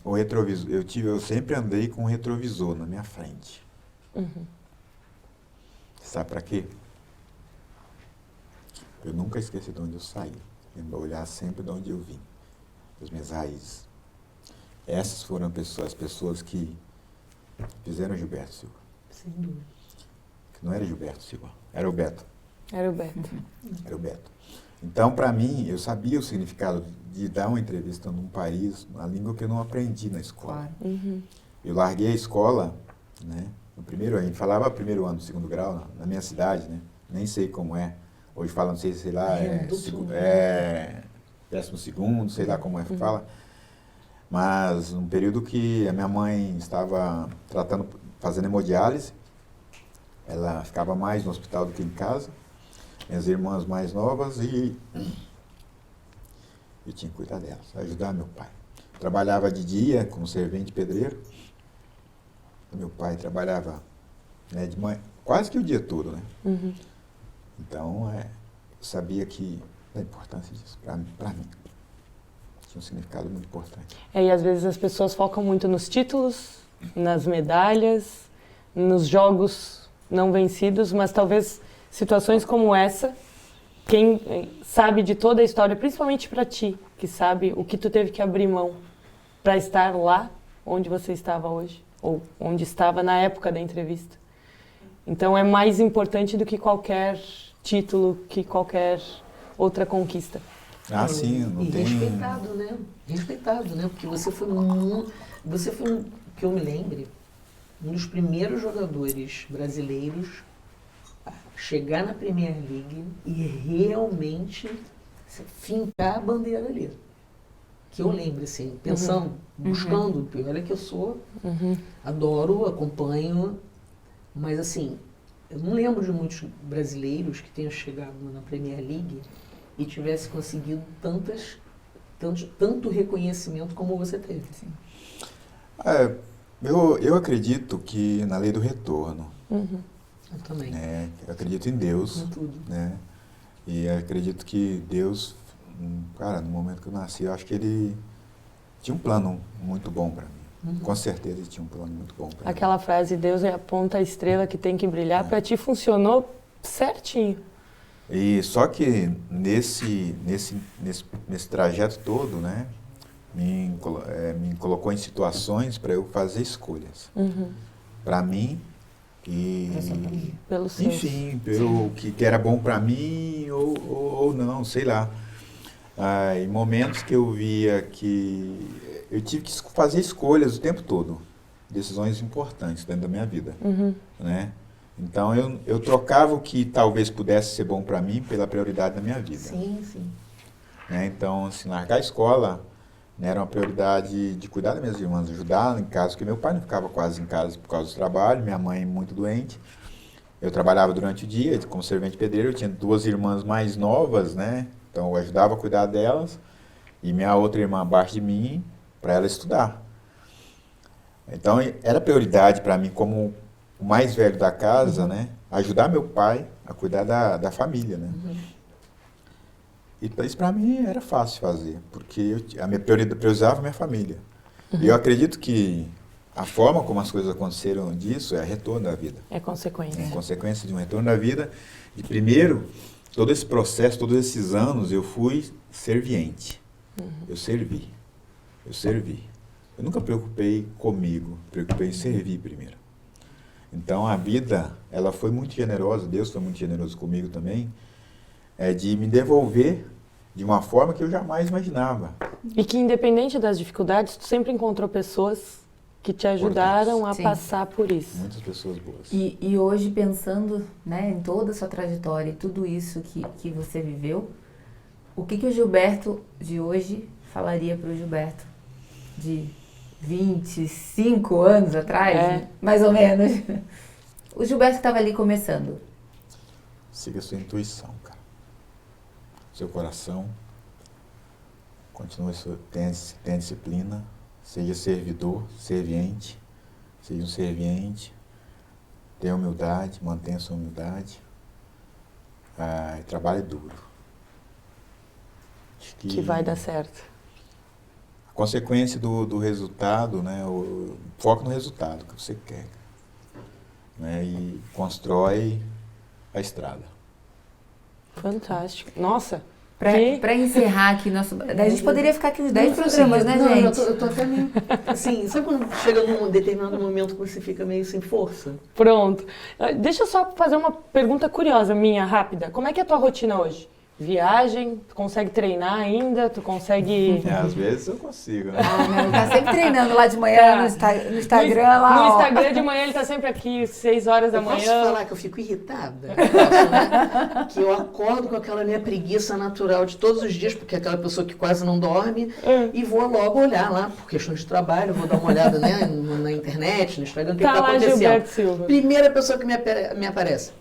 O retrovisor, eu sempre andei com um retrovisor na minha frente. Sabe pra quê? Eu nunca esqueci de onde eu saí. Eu vou olhar sempre de onde eu vim. Das minhas raízes. Essas foram as pessoas que fizeram Gilberto Silva.
Sem dúvida.
Que não era Gilberto Silva, era o Beto.
Era o Beto.
Era o Beto. Então, para mim, eu sabia o significado de dar uma entrevista num país, na língua que eu não aprendi na escola.
Claro.
Eu larguei a escola, né? No primeiro ano, a gente falava primeiro ano, segundo grau, na minha cidade, né? Nem sei como é. Hoje fala, não sei, sei lá, décimo segundo, sei lá como é que fala. Mas um período que a minha mãe estava fazendo hemodiálise, ela ficava mais no hospital do que em casa, minhas irmãs mais novas, e eu tinha que cuidar delas, ajudar meu pai. Trabalhava de dia como servente pedreiro, meu pai trabalhava, né, de manhã, quase que o dia todo, né? Então, eu sabia da importância disso, para mim. Tinha um significado muito importante.
E às vezes as pessoas focam muito nos títulos, nas medalhas, nos jogos não vencidos, mas talvez situações como essa, quem sabe de toda a história, principalmente para ti, que sabe o que tu teve que abrir mão para estar lá onde você estava hoje, ou onde estava na época da entrevista. Então é mais importante do que qualquer título, que qualquer outra conquista.
Ah, sim, não tem...
respeitado, né? Respeitado, né? Porque você foi que eu me lembre, um dos primeiros jogadores brasileiros a chegar na Premier League e realmente fincar a bandeira ali. Que eu lembro, assim, pensando, buscando, olha que eu sou, adoro, acompanho, mas assim, eu não lembro de muitos brasileiros que tenham chegado na Premier League e tivesse conseguido tanto reconhecimento como você teve. Assim.
Eu acredito que na lei do retorno.
Eu também.
Né? Eu acredito em Deus.
Em tudo.
Né? E acredito que Deus, cara, no momento que eu nasci, eu acho que ele tinha um plano muito bom para mim. Com certeza ele tinha um plano muito bom para mim.
Aquela frase, Deus é a ponta, a estrela que tem que brilhar, para ti funcionou certinho.
E só que nesse trajeto todo, né, me colocou em situações para eu fazer escolhas. Para mim e
pelo seus.
enfim, pelo que era bom para mim ou não, sei lá. Em momentos que eu via que eu tive que fazer escolhas o tempo todo, decisões importantes dentro da minha vida, né? Então eu trocava o que talvez pudesse ser bom para mim pela prioridade da minha vida.
Sim, sim.
Né? Então, assim, largar a escola, né, era uma prioridade de cuidar das minhas irmãs, ajudar em casa, porque meu pai não ficava quase em casa por causa do trabalho, minha mãe muito doente. Eu trabalhava durante o dia como servente pedreiro, eu tinha 2 irmãs mais novas, né? Então eu ajudava a cuidar delas e minha outra irmã abaixo de mim para ela estudar. Então era prioridade para mim como o mais velho da casa, né? Ajudar meu pai a cuidar da família, né? E isso para mim era fácil fazer, porque a minha prioridade priorizava a minha família. E eu acredito que a forma como as coisas aconteceram disso é retorno da vida.
É consequência.
É consequência de um retorno da vida. E primeiro, todo esse processo, todos esses anos, eu fui serviente. Eu servi. Eu nunca preocupei comigo, preocupei em servir primeiro. Então a vida, ela foi muito generosa, Deus foi muito generoso comigo também, de me devolver de uma forma que eu jamais imaginava.
E que independente das dificuldades, tu sempre encontrou pessoas que te ajudaram a passar por isso.
Muitas pessoas boas.
E hoje, pensando, né, em toda a sua trajetória e tudo isso que você viveu, o que o Gilberto de hoje falaria para o Gilberto de 25 anos atrás, mais ou menos? O Gilberto que estava ali começando.
Siga a sua intuição, cara. Seu coração. Continue, tenha disciplina. Seja servidor, serviente. Seja um serviente. Tenha humildade, mantenha sua humildade. E trabalhe duro. Acho
que vai dar certo.
A consequência do resultado, né? Foca no resultado que você quer. Né, e constrói a estrada.
Fantástico. Nossa!
Para encerrar aqui nosso... A gente poderia ficar aqui uns 10 programas, né, gente?
Eu tô até meio... Assim, sabe quando chega num determinado momento que você fica meio sem força?
Pronto. Deixa eu só fazer uma pergunta curiosa minha, rápida. Como é que é a tua rotina hoje? Viagem? Tu consegue treinar ainda? Tu consegue...
Às vezes eu consigo, né?
Ele tá sempre treinando lá de manhã no Instagram. Lá,
no Instagram de manhã ele tá sempre aqui, 6 horas da manhã.
Posso falar que eu fico irritada? Posso, né? Que eu acordo com aquela minha preguiça natural de todos os dias, porque é aquela pessoa que quase não dorme, e vou logo olhar lá, por questões de trabalho, vou dar uma olhada, né, na internet, no Instagram, o que está acontecendo.
Gilberto Silva.
Primeira pessoa que me aparece.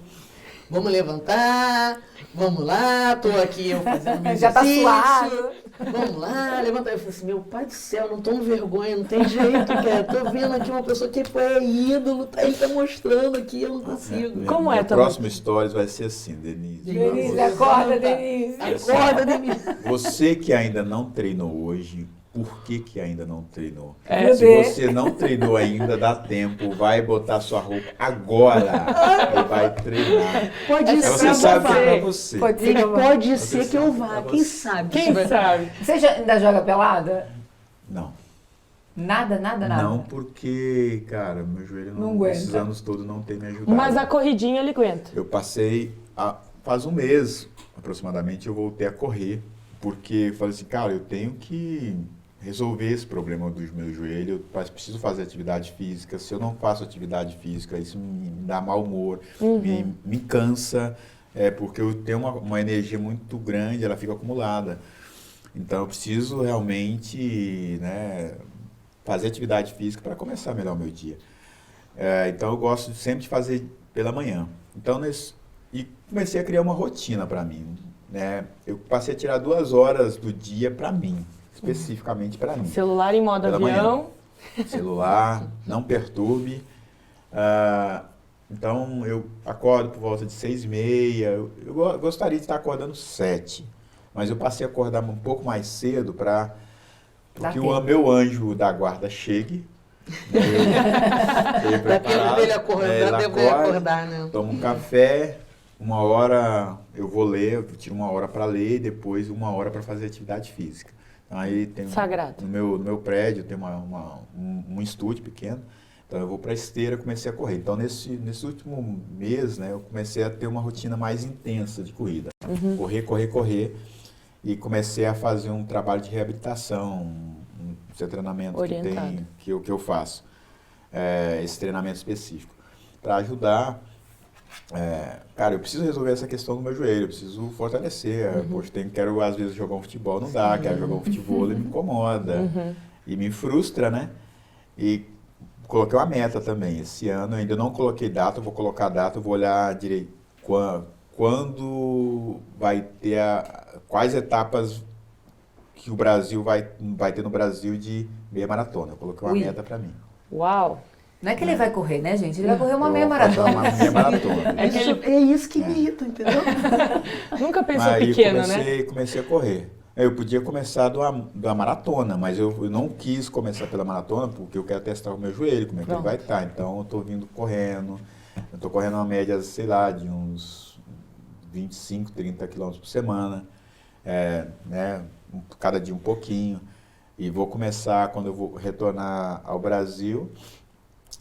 Vamos levantar, vamos lá, tô aqui eu fazendo meu
já
exercício.
Tá suado.
Vamos lá, levantar. Eu falei assim, meu pai do céu, não tomo vergonha, não tem jeito, cara. Tô vendo aqui uma pessoa que é ídolo, ele tá mostrando aqui, eu não consigo.
Como é,
o próximo Stories vai ser assim, Denise.
Denise, acorda, Denise.
Acorda, Denise.
Você que ainda não treinou hoje, por que ainda não treinou?
Se
você não treinou ainda, dá tempo, vai botar sua roupa agora e vai treinar.
Pode ser
você sabe que é pra você.
Pode ser que eu vá, quem sabe?
Quem sabe?
Você ainda joga pelada?
Não.
Nada?
Não, porque, cara, meu joelho
não
esses anos todos não tem me ajudado.
Mas a corridinha ele aguenta.
Eu passei, faz um mês aproximadamente, eu voltei a correr, porque falei assim, cara, eu tenho que resolver esse problema dos meus joelhos, eu preciso fazer atividade física. Se eu não faço atividade física, isso me dá mau humor, me cansa, porque eu tenho uma energia muito grande, ela fica acumulada. Então eu preciso realmente, né, fazer atividade física para começar melhor o meu dia. Então eu gosto sempre de fazer pela manhã. Então, e comecei a criar uma rotina para mim. Né? Eu passei a tirar 2 horas do dia para mim. Especificamente para mim.
Celular em modo avião.
Celular, não perturbe. Então, eu acordo por volta de 6h30. Eu gostaria de estar acordando 7. Mas eu passei a acordar um pouco mais cedo para que o meu anjo da guarda chegue. Eu
preparado. Ele acordar, né?
Tomo um café. 1 hora eu vou ler, eu tiro 1 hora para ler e depois 1 hora para fazer atividade física. Aí tem
sagrado.
No meu prédio tem um estúdio pequeno, então eu vou para a esteira, comecei a correr. Então nesse último mês, né, eu comecei a ter uma rotina mais intensa de corrida. Correr. e comecei a fazer um trabalho de reabilitação, esse treinamento que eu faço, esse treinamento específico, para ajudar. Cara, eu preciso resolver essa questão do meu joelho, eu preciso fortalecer. Poxa, quero às vezes jogar um futebol, não dá, quero jogar um futebol e me incomoda e me frustra, né? E coloquei uma meta também. Esse ano eu ainda não coloquei data, eu vou colocar a data, eu vou olhar direito quando vai ter quais etapas que o Brasil vai ter no Brasil de meia maratona. Eu coloquei uma meta para mim.
Uau!
Não é que ele vai correr, né, gente? Ele vai correr uma meia maratona.
Uma meia maratona.
É isso que me irrita, entendeu?
Nunca pensou pequeno,
né? Comecei a correr. Eu podia começar da maratona, mas eu não quis começar pela maratona porque eu quero testar o meu joelho, como é que ele vai estar. Então, eu estou vindo correndo. Eu estou correndo uma média, sei lá, de uns 25, 30 quilômetros por semana. Né? Cada dia um pouquinho. E vou começar, quando eu vou retornar ao Brasil,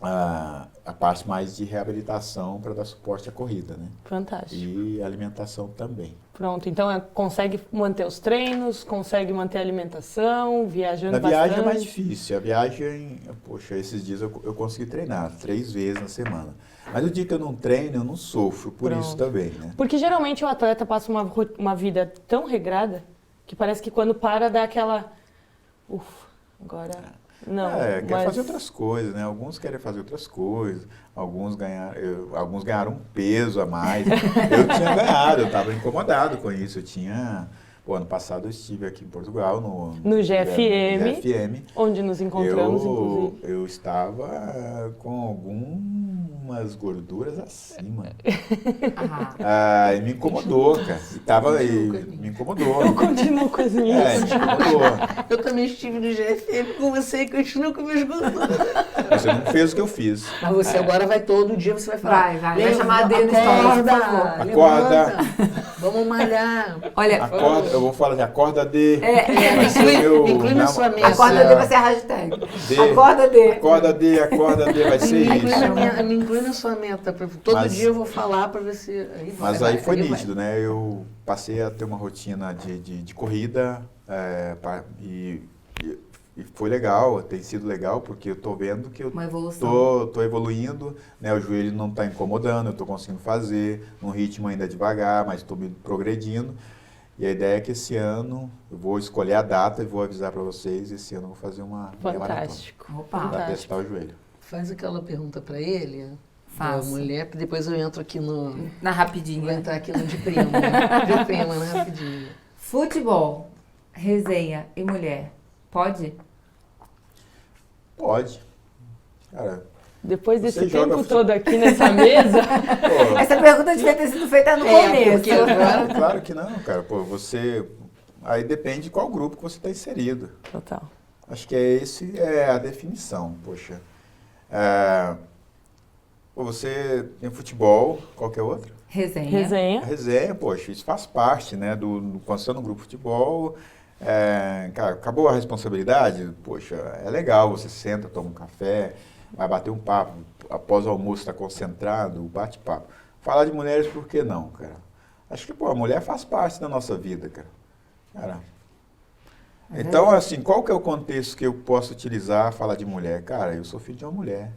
a parte mais de reabilitação para dar suporte à corrida, né?
Fantástico.
E alimentação também.
Pronto, então consegue manter os treinos, consegue manter a alimentação, viajando bastante?
Na viagem é mais difícil. A viagem, poxa, esses dias eu consegui treinar 3 vezes na semana. Mas o dia que eu não treino, eu não sofro por isso também, né?
Porque geralmente o atleta passa uma vida tão regrada que parece que quando para dá aquela... Ufa, agora... Não,
quer fazer outras coisas, né? Alguns querem fazer outras coisas, alguns ganharam um peso a mais. Eu tinha ganhado, eu estava incomodado com isso. Ano passado eu estive aqui em Portugal, no GFM,
onde nos encontramos, inclusive.
Eu estava com algumas gorduras acima. E me incomodou, cara. Me incomodou.
Eu continuo com as minhas.
Me incomodou.
Eu também estive no GFM com você e continuo com minhas gorduras.
Você não fez o que eu fiz.
Mas você agora vai todo dia, você vai falar.
Vai chamar a Dê no
Acorda. Vamos malhar.
Olha,
eu vou falar assim, acorda D.
Inclui na sua mesa.
Acorda D vai ser a hashtag. Acorda D.
Acorda D, vai ser isso.
Me inclui na sua meta. Todo dia eu vou falar para ver se...
Mas aí foi nítido, né? Eu passei a ter uma rotina de corrida e foi legal, tem sido legal, porque eu tô vendo que eu tô evoluindo, né? O joelho não está incomodando, eu tô conseguindo fazer, num ritmo ainda devagar, mas estou progredindo. E a ideia é que esse ano eu vou escolher a data e vou avisar para vocês, esse ano eu vou fazer uma
Fantástico.
Para testar o joelho.
Faz aquela pergunta para ele,
Faça.
Da mulher, depois eu entro aqui
na rapidinho.
Vou entrar aqui no de prima, de prima, na rapidinho.
Futebol, resenha e mulher, pode?
Pode. Cara,
depois desse tempo todo aqui nessa mesa...
Essa pergunta devia ter sido feita no começo.
Claro que não, cara. Aí depende de qual grupo que você está inserido.
Total.
Acho que esse é a definição, poxa. Você tem futebol, qualquer outro?
Resenha,
poxa, isso faz parte, né? Quando você está no grupo de futebol... cara, acabou a responsabilidade, poxa, é legal, você senta, toma um café, vai bater um papo, após o almoço está concentrado, bate-papo. Falar de mulheres, por que não, cara? Acho que, a mulher faz parte da nossa vida, cara. Então, assim, qual que é o contexto que eu posso utilizar falar de mulher? Cara, eu sou filho de uma mulher.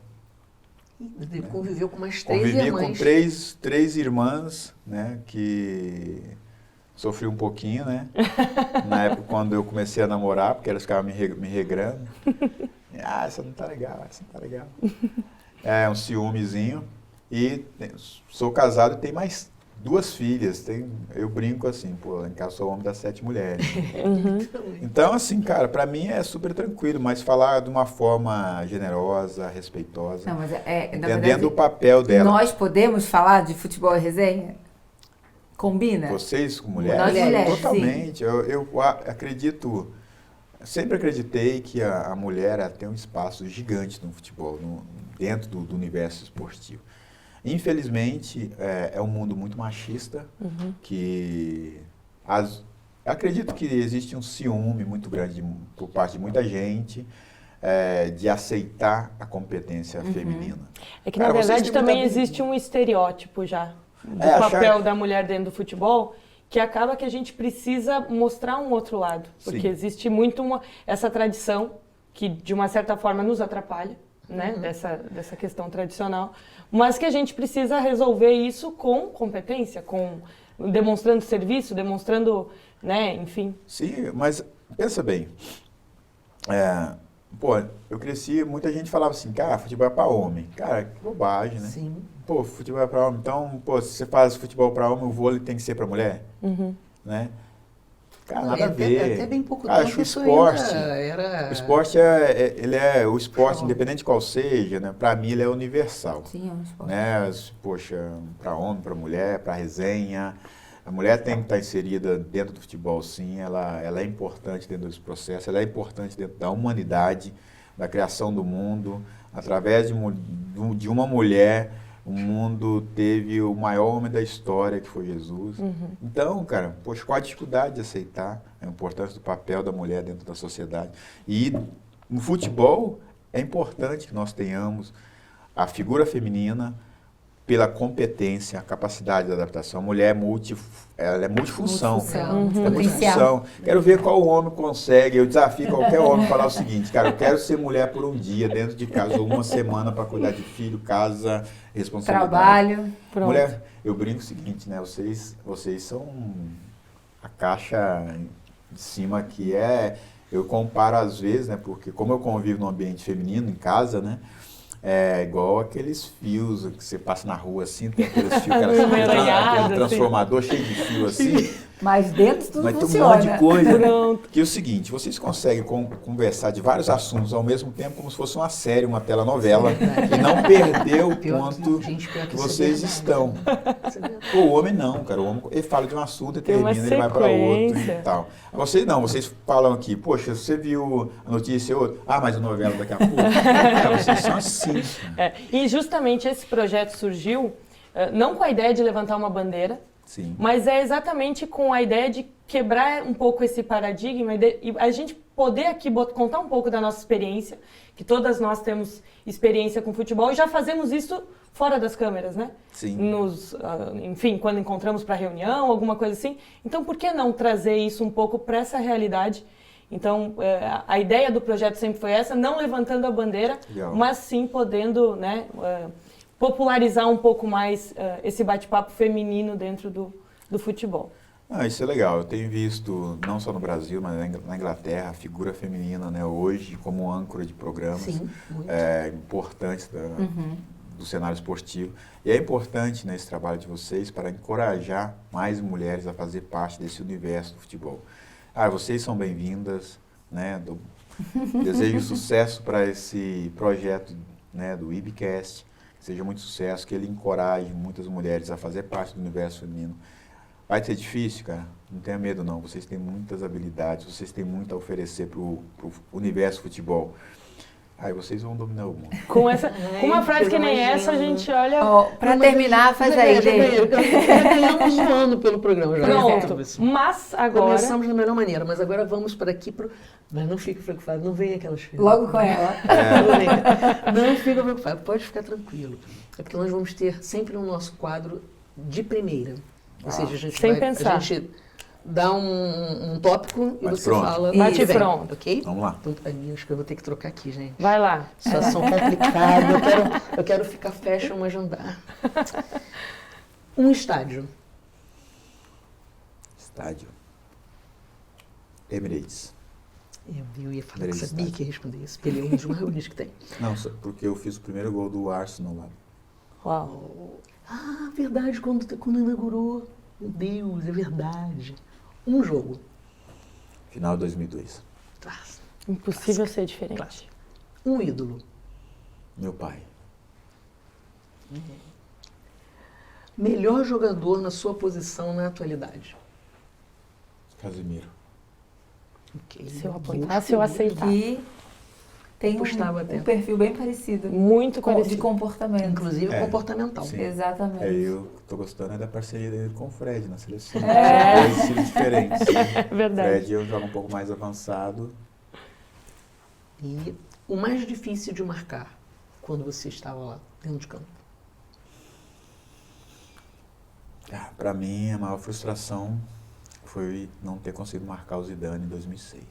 Conviveu com mais 3 irmãs.
Convivi com três irmãs, né, que... Sofri um pouquinho, né? Na época quando eu comecei a namorar, porque elas ficavam me regrando. Essa não tá legal, essa não tá legal. Um ciúmezinho. E sou casado e tenho mais 2 filhas. Eu brinco assim, em casa sou homem das 7 mulheres. Então, assim, cara, pra mim é super tranquilo, mas falar de uma forma generosa, respeitosa.
Não, mas
entendendo o papel dela.
Nós podemos falar de futebol e resenha? Combina?
Vocês com mulheres?
Nós mulheres,
totalmente. Eu acredito, sempre acreditei que a mulher tem um espaço gigante no futebol, dentro do universo esportivo. Infelizmente, é um mundo muito machista, que acredito que existe um ciúme muito grande por parte de muita gente, de aceitar a competência feminina.
É que, na verdade, também existe um estereótipo já do papel da mulher dentro do futebol, que acaba que a gente precisa mostrar um outro lado. Porque
Sim.
existe muito essa tradição que, de uma certa forma, nos atrapalha, né? Dessa questão tradicional. Mas que a gente precisa resolver isso com competência, demonstrando serviço, demonstrando, né? Enfim.
Sim, mas pensa bem. Pô, eu cresci, muita gente falava assim, cara, futebol é pra homem. Cara, que bobagem, né?
Sim.
Pô, futebol é pra homem. Então, pô, se você faz futebol pra homem, o vôlei tem que ser pra mulher? Né? Cara, nada a ver.
Até bem pouco
Cara,
tempo
acho o
isso
esporte,
ainda era...
o esporte o esporte, independente de qual seja, né? Pra mim ele é universal.
Sim, é um esporte.
Né? Poxa, pra homem, pra mulher, pra resenha. A mulher tem que estar inserida dentro do futebol, sim. Ela é importante dentro desse processo. Ela é importante dentro da humanidade, da criação do mundo. Através de uma mulher, o mundo teve o maior homem da história, que foi Jesus. Então, cara, poxa, qual a dificuldade de aceitar a importância do papel da mulher dentro da sociedade? E no futebol é importante que nós tenhamos a figura feminina pela competência, a capacidade de adaptação. A mulher ela é multifunção. É multifunção. Quero ver qual homem consegue. Eu desafio qualquer homem a falar o seguinte, cara, eu quero ser mulher por um dia, dentro de casa, ou uma semana para cuidar de filho, casa, responsabilidade.
Trabalho.
Pronto.
Mulher, eu brinco o seguinte, né? Vocês são a caixa de cima que eu comparo às vezes, né? Porque como eu convivo num ambiente feminino em casa, né? É igual aqueles fios que você passa na rua assim, tem aqueles fios, aquele transformador cheio de fio assim.
Mas dentro tudo
Mas tem um
funciona.
monte de coisa.
Pronto.
Que é o seguinte, vocês conseguem conversar de vários assuntos ao mesmo tempo, como se fosse uma série, uma telenovela, e não perder o ponto que vocês estão. Pô, o homem não, cara. O homem, ele fala de um assunto e termina, ele vai para outro e tal. Vocês não, vocês falam aqui, poxa, você viu a notícia e outro, mas a novela daqui a pouco. Vocês são assim.
E justamente esse projeto surgiu não com a ideia de levantar uma bandeira,
Sim.
mas é exatamente com a ideia de quebrar um pouco esse paradigma e a gente poder aqui contar um pouco da nossa experiência, que todas nós temos experiência com futebol e já fazemos isso fora das câmeras, né?
Sim.
Enfim, quando encontramos para reunião, alguma coisa assim. Então, por que não trazer isso um pouco para essa realidade? Então, a ideia do projeto sempre foi essa, não levantando a bandeira,
Legal.
mas sim podendo, né, popularizar um pouco mais esse bate-papo feminino dentro do futebol.
Isso é legal. Eu tenho visto, não só no Brasil, mas na Inglaterra, a figura feminina, né, hoje como âncora de programas importantes do cenário esportivo. E é importante nesse trabalho de vocês para encorajar mais mulheres a fazer parte desse universo do futebol. Vocês são bem-vindas, né? Desejo sucesso para esse projeto, né, do IBcast. Seja muito sucesso, que ele encoraje muitas mulheres a fazer parte do universo feminino. Vai ser difícil, cara? Não tenha medo, não. Vocês têm muitas habilidades, vocês têm muito a oferecer para o universo futebol. Vocês vão dominar o mundo.
Com uma frase que nem essa, a gente olha...
Para terminar, faz aí, Dê.
Ganhamos um ano pelo programa já.
Pronto. Mas agora...
Começamos da melhor maneira, mas agora vamos para aqui pro... Mas não fique preocupado, não venha aquelas coisas.
Logo com ela.
Não fica preocupado, pode ficar tranquilo. É porque nós vamos ter sempre no nosso quadro de primeira. Ou seja, a gente a gente dá um tópico e você fala...
Bate pronto.
Ok?
Vamos lá.
Então, acho que eu vou ter que trocar aqui, gente.
Vai lá.
Situação complicada. Eu quero ficar fashion, mas andar. Um estádio.
Estádio. Emirates.
Eu ia falar que sabia que ia responder isso, porque ele é um dos maiores que tem.
Não, porque eu fiz o primeiro gol do Arsenal lá.
Uau.
Verdade, quando inaugurou. Meu Deus, é verdade. Um jogo.
Final de 2002.
Impossível ser diferente.
Clássico. Um ídolo.
Meu pai.
Melhor jogador na sua posição na atualidade.
Casemiro.
Ok.
Se eu apontar, se eu aceitar.
E tem um perfil bem parecido.
Muito parecido.
De comportamento.
Inclusive comportamental.
Sim.
Exatamente.
Eu tô gostando da parceria dele com o Fred na seleção. Dois estilos diferentes.
Verdade.
O Fred eu jogo um pouco mais avançado.
E o mais difícil de marcar quando você estava lá, dentro de campo?
Para mim, a maior frustração foi não ter conseguido marcar o Zidane em 2006.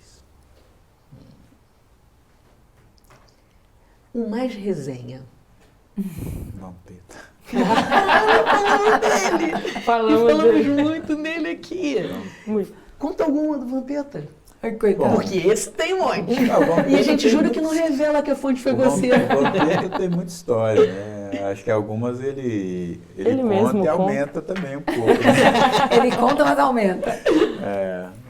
O mais resenha.
Vampeta.
Falamos
muito nele aqui.
Muito.
Conta alguma do Vampeta.
Ai, coitado.
Porque esse tem um monte.
Vampeta
E a gente
tem
jura
muito-
que não revela que a fonte foi
O
você.
Vampeta tem muita história, né? Acho que algumas ele
Ele
conta
mesmo
e
conta.
aumenta também um pouco. Né?
Ele conta, mas aumenta.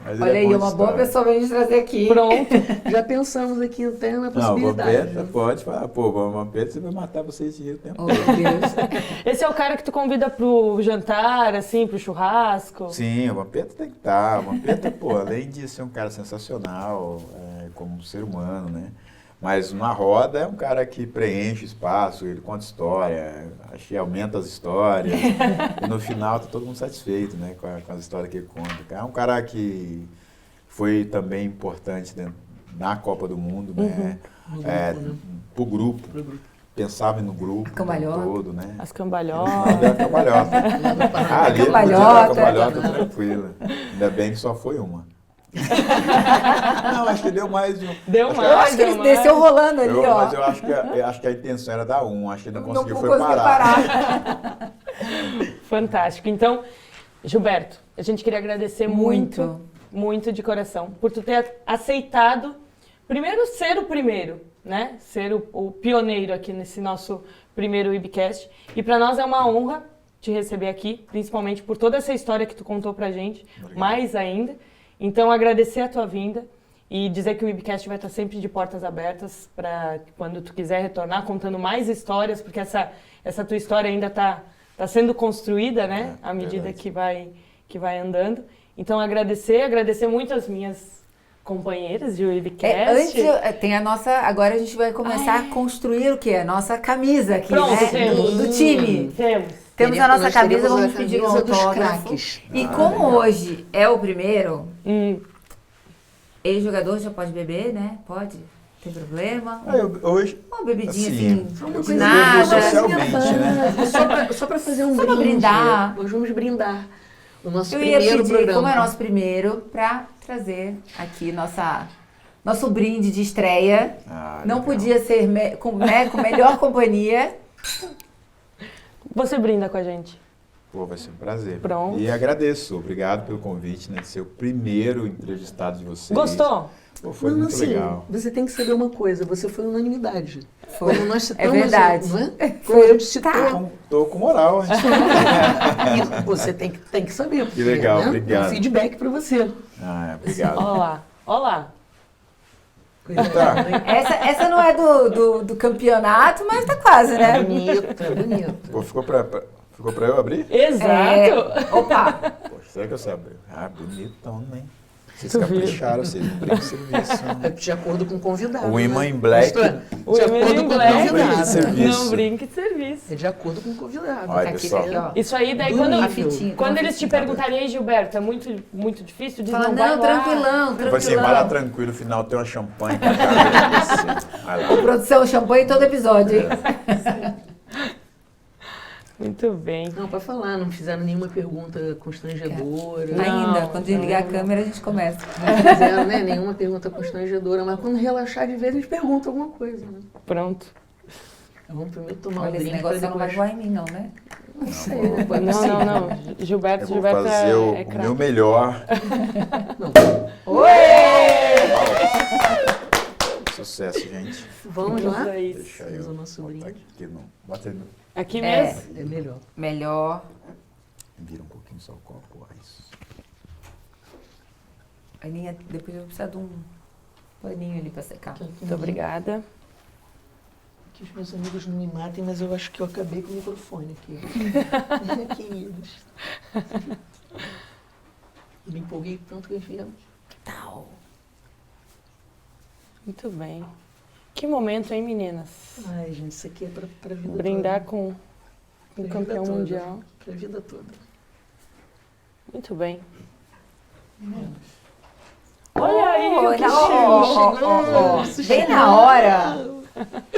Mas
Olha
ele é
aí,
bom de
uma boa
história.
pessoa pra gente trazer aqui.
Pronto.
Já pensamos aqui até na
Não,
possibilidade.
Vampeta pode falar, pô, Vampeta você vai matar vocês de rir o tempo
Oh,
todo.
meu Deus.
Esse é o cara que tu convida pro jantar, assim, pro churrasco.
Sim, o Vampeta tem que estar. O Vampeta, pô, além de ser um cara sensacional como ser humano, né? Mas na roda é um cara que preenche espaço, ele conta história, acho que aumenta as histórias. E no final tá todo mundo satisfeito, né? Com as histórias que ele conta. É um cara que foi também importante na Copa do Mundo, né? Pro grupo. Pensava no grupo
Cambalhota.
todo, né?
As cambalhotas.
Não, cambalhota. Ali ele podia
Cambalhota.
dar cambalhota tranquila. Ainda bem que só foi uma. Não, acho que deu mais de um.
Deu
Acho
mais.
Eu acho que ele
deu mais.
desceu rolando ali, ó.
Mas eu acho que a intenção era dar um, acho que ele não conseguiu foi
conseguiu
parar.
Fantástico. Então, Gilberto, a gente queria agradecer muito, muito de coração, por tu ter aceitado, primeiro, ser o primeiro, né? Ser o pioneiro aqui nesse nosso primeiro Webcast. E para nós é uma honra te receber aqui, principalmente por toda essa história que tu contou pra gente, mais ainda. Então, agradecer a tua vinda e dizer que o Webcast vai estar sempre de portas abertas para quando tu quiser retornar, contando mais histórias, porque essa tua história ainda está sendo construída, né? À medida que vai andando. Então, agradecer muito as minhas companheiras de Webcast.
Antes, tem a nossa... Agora a gente vai começar a construir o quê? A nossa camisa aqui,
Pronto,
né?
temos.
Do time. Temos a nossa
Nós
camisa,
teremos
vamos
a
pedir um
camisa dos
autógrafo.
craques.
E como hoje é o primeiro,
Hum,
ex-jogador já pode beber, né? Pode, não tem problema.
Hoje,
Uma bebidinha
assim,
assim,
eu
de
bebo
nada.
socialmente, né?
Só para fazer um
Só pra
brinde.
brindar.
Nós vamos brindar o nosso
Eu ia
primeiro
pedir,
programa.
como é nosso primeiro, pra trazer aqui nosso brinde de estreia. Não
legal.
podia ser com melhor companhia.
você brinda com a gente.
Pô, vai ser um prazer.
Pronto.
E agradeço, obrado pelo convite, né? De ser o primeiro entrevistado de vocês.
Gostou?
Pô, foi
Não,
muito
assim,
legal.
você tem que saber uma coisa, você foi unanimidade.
Foi.
Como nós
É
citamos,
verdade.
Não é? Como a gente citou,
Tô com moral, hein?
e você tem que saber. Porque,
legal,
né?
obrigado.
Um feedback para você.
Obrigado.
Ó lá.
Tá.
Essa não é do campeonato, mas tá quase,
É
né?
bonito, é bonito.
Pô, ficou pra eu abrir?
Exato.
Opa!
Poxa, será que eu sei abrir? Bonitão, né? Vocês
Tu viu?
capricharam, vocês brincam de serviço.
É de acordo com o convidado.
O imã
né?
em black.
O
De
Emily
acordo com o
Black.
Não brinque de serviço.
Não brinque de serviço.
É de acordo com o convidado.
Olha,
Aqui,
pessoal.
aqui, ó.
Isso aí, daí
Do
quando,
nível.
A fitinha.
quando eles te perguntarem, "Ei, Gilberto, é muito difícil?" Diz,
Fala,
não, vai
não,
lá.
tranquilão.
Tipo assim, vai lá tranquilo, no final tem uma champanhe pra cá. Vai lá.
Ô, produção, champanhe todo episódio, hein?
Muito bem.
Não, para falar, não fizeram nenhuma pergunta constrangedora.
Ainda,
Não,
quando desligar a câmera, a gente começa.
Não fizeram, né, nenhuma pergunta constrangedora, mas quando relaxar de vez, eles perguntam alguma coisa, né?
Pronto.
Vamos primeiro tomar um
Olha, esse
drink
negócio
pra
não vai
depois...
voar em mim, não, né?
Não sei, né? Pode
Não,
ser.
não. Gilberto
Eu vou fazer
é
o meu
craque.
melhor.
Oi!
Sucesso, gente.
Vamos lá?
Vamos aí.
Deixa
Temos
eu
o nosso
botar
brinde.
aqui no... Bota ele no...
Aqui
É.
mesmo.
É melhor.
Melhor.
Vira um pouquinho só o copo. Isso.
Aninha, depois eu vou precisar de um paninho ali pra secar.
Muito obrigada.
Que os meus amigos não me matem, mas eu acho que eu acabei com o microfone aqui. Queridos. Eu me empolguei tanto que eu enfiei.
Tal.
Muito bem. Que momento, hein, meninas?
Ai, gente, isso aqui é pra vida
Brindar
toda.
com
Pra
um
vida
campeão
toda.
mundial.
Pra vida toda.
Muito bem. Olha aí, o que
Bem na hora.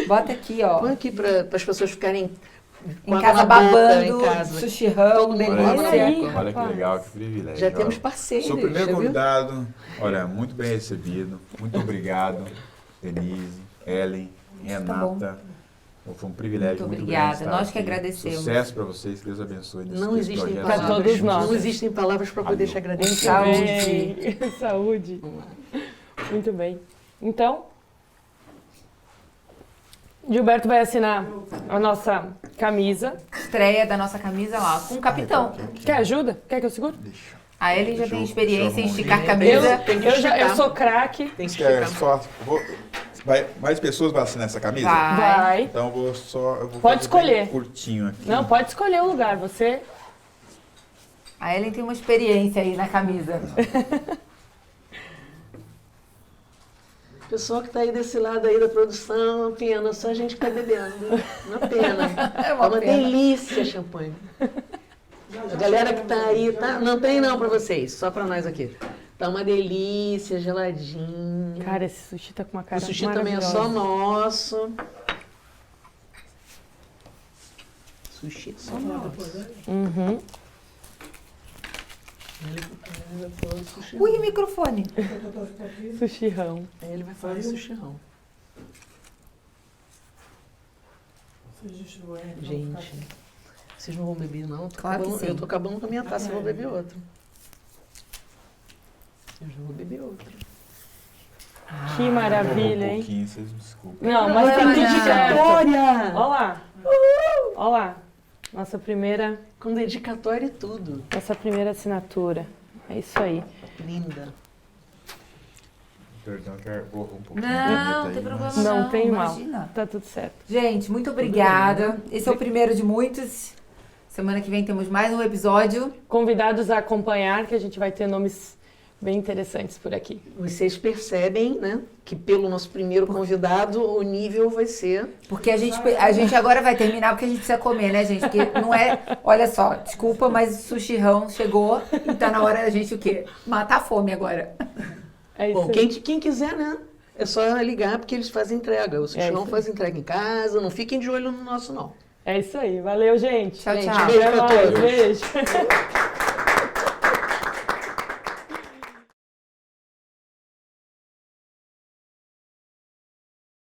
Bota aqui, ó.
Põe aqui para as pessoas ficarem
Em casa babando,
em casa.
sushirão,
Todo mundo
delícia.
aí,
Olha que
rapaz.
legal, que privilégio.
Já temos
Ó,
parceiros.
Sou o primeiro
já viu?
convidado. Olha, muito bem recebido. Muito obrigado, Denise, Ellen, Renata. Foi um privilégio
Muito
muito
obrigada.
grande estar
Nós que
aqui.
agradecemos.
Sucesso para vocês, que Deus abençoe nesse
Não existem
projeto.
Pra
palavras.
todos nós.
Não existem palavras para poder te agradecer.
Saúde. Saúde. Muito bem. Então, Gilberto vai assinar a nossa camisa.
Estreia da nossa camisa lá, com o capitão.
Quer ajuda? Quer que eu segure?
Deixa.
A Ellen já
Deixa
tem
eu-
experiência em
deixa eu
esticar
arrumar.
camisa.
Tem que
Eu
esticar.
sou craque.
Tem que
Quer
esticar.
mais pessoas vão assinar essa camisa?
Vai.
Então eu vou só. Eu vou
Pode
fazer bem
escolher.
curtinho aqui.
Não, pode escolher o lugar. Você.
A Ellen tem uma experiência aí na camisa.
Pessoal que está aí desse lado aí da produção, uma pena, só a gente que tá bebendo. Uma pena.
É uma pena.
delícia champanhe. A galera que tá aí, tá? Não tem não para vocês, só para nós aqui. Tá uma delícia, geladinho.
Cara, esse sushi tá com uma cara
O sushi também é só
maravilhosa.
nosso. Sushi é só nosso.
Uhum.
Ele vai falar do sushi.
Ui, microfone.
Sushirão.
Ele vai falar do sushi. Gente, vocês não vão beber não? Eu tô
Claro que
acabando-
sim.
Eu tô acabando com a minha taça, eu vou beber outra. Eu já vou beber outra.
Que maravilha,
Um
hein?
pouquinho, vocês me desculpem.
Não, mas tem
Não,
tudo
não.
certo.
Dedicatória!
Olha lá. Olha lá. Nossa primeira
Com dedicatória e tudo.
assinatura. É isso aí.
Linda.
Perdão, que eu vou um pouquinho.
Não, não tem
aí,
problema
mas-
Não tem mal.
imagina.
Tá tudo certo.
Gente, muito obrigada. Esse é o primeiro de muitos. Semana que vem temos mais um episódio.
Convidados a acompanhar, que a gente vai ter nomes bem interessantes por aqui.
Vocês percebem, né, que pelo nosso primeiro convidado, o nível vai ser...
Porque a gente agora vai terminar porque a gente precisa comer, né, gente? Porque não é... Olha só, desculpa, mas o sushirão chegou e tá na hora da gente o quê? Matar a fome agora.
É isso
Bom,
aí.
quem quiser, né, é só ligar porque eles fazem entrega. O
isso
Sushirão
aí.
faz entrega em casa, não fiquem de olho no nosso, não.
É isso aí. Valeu, gente.
Tchau,
Gente,
tchau.
beijo
Até
pra
mais.
todos.
Beijo.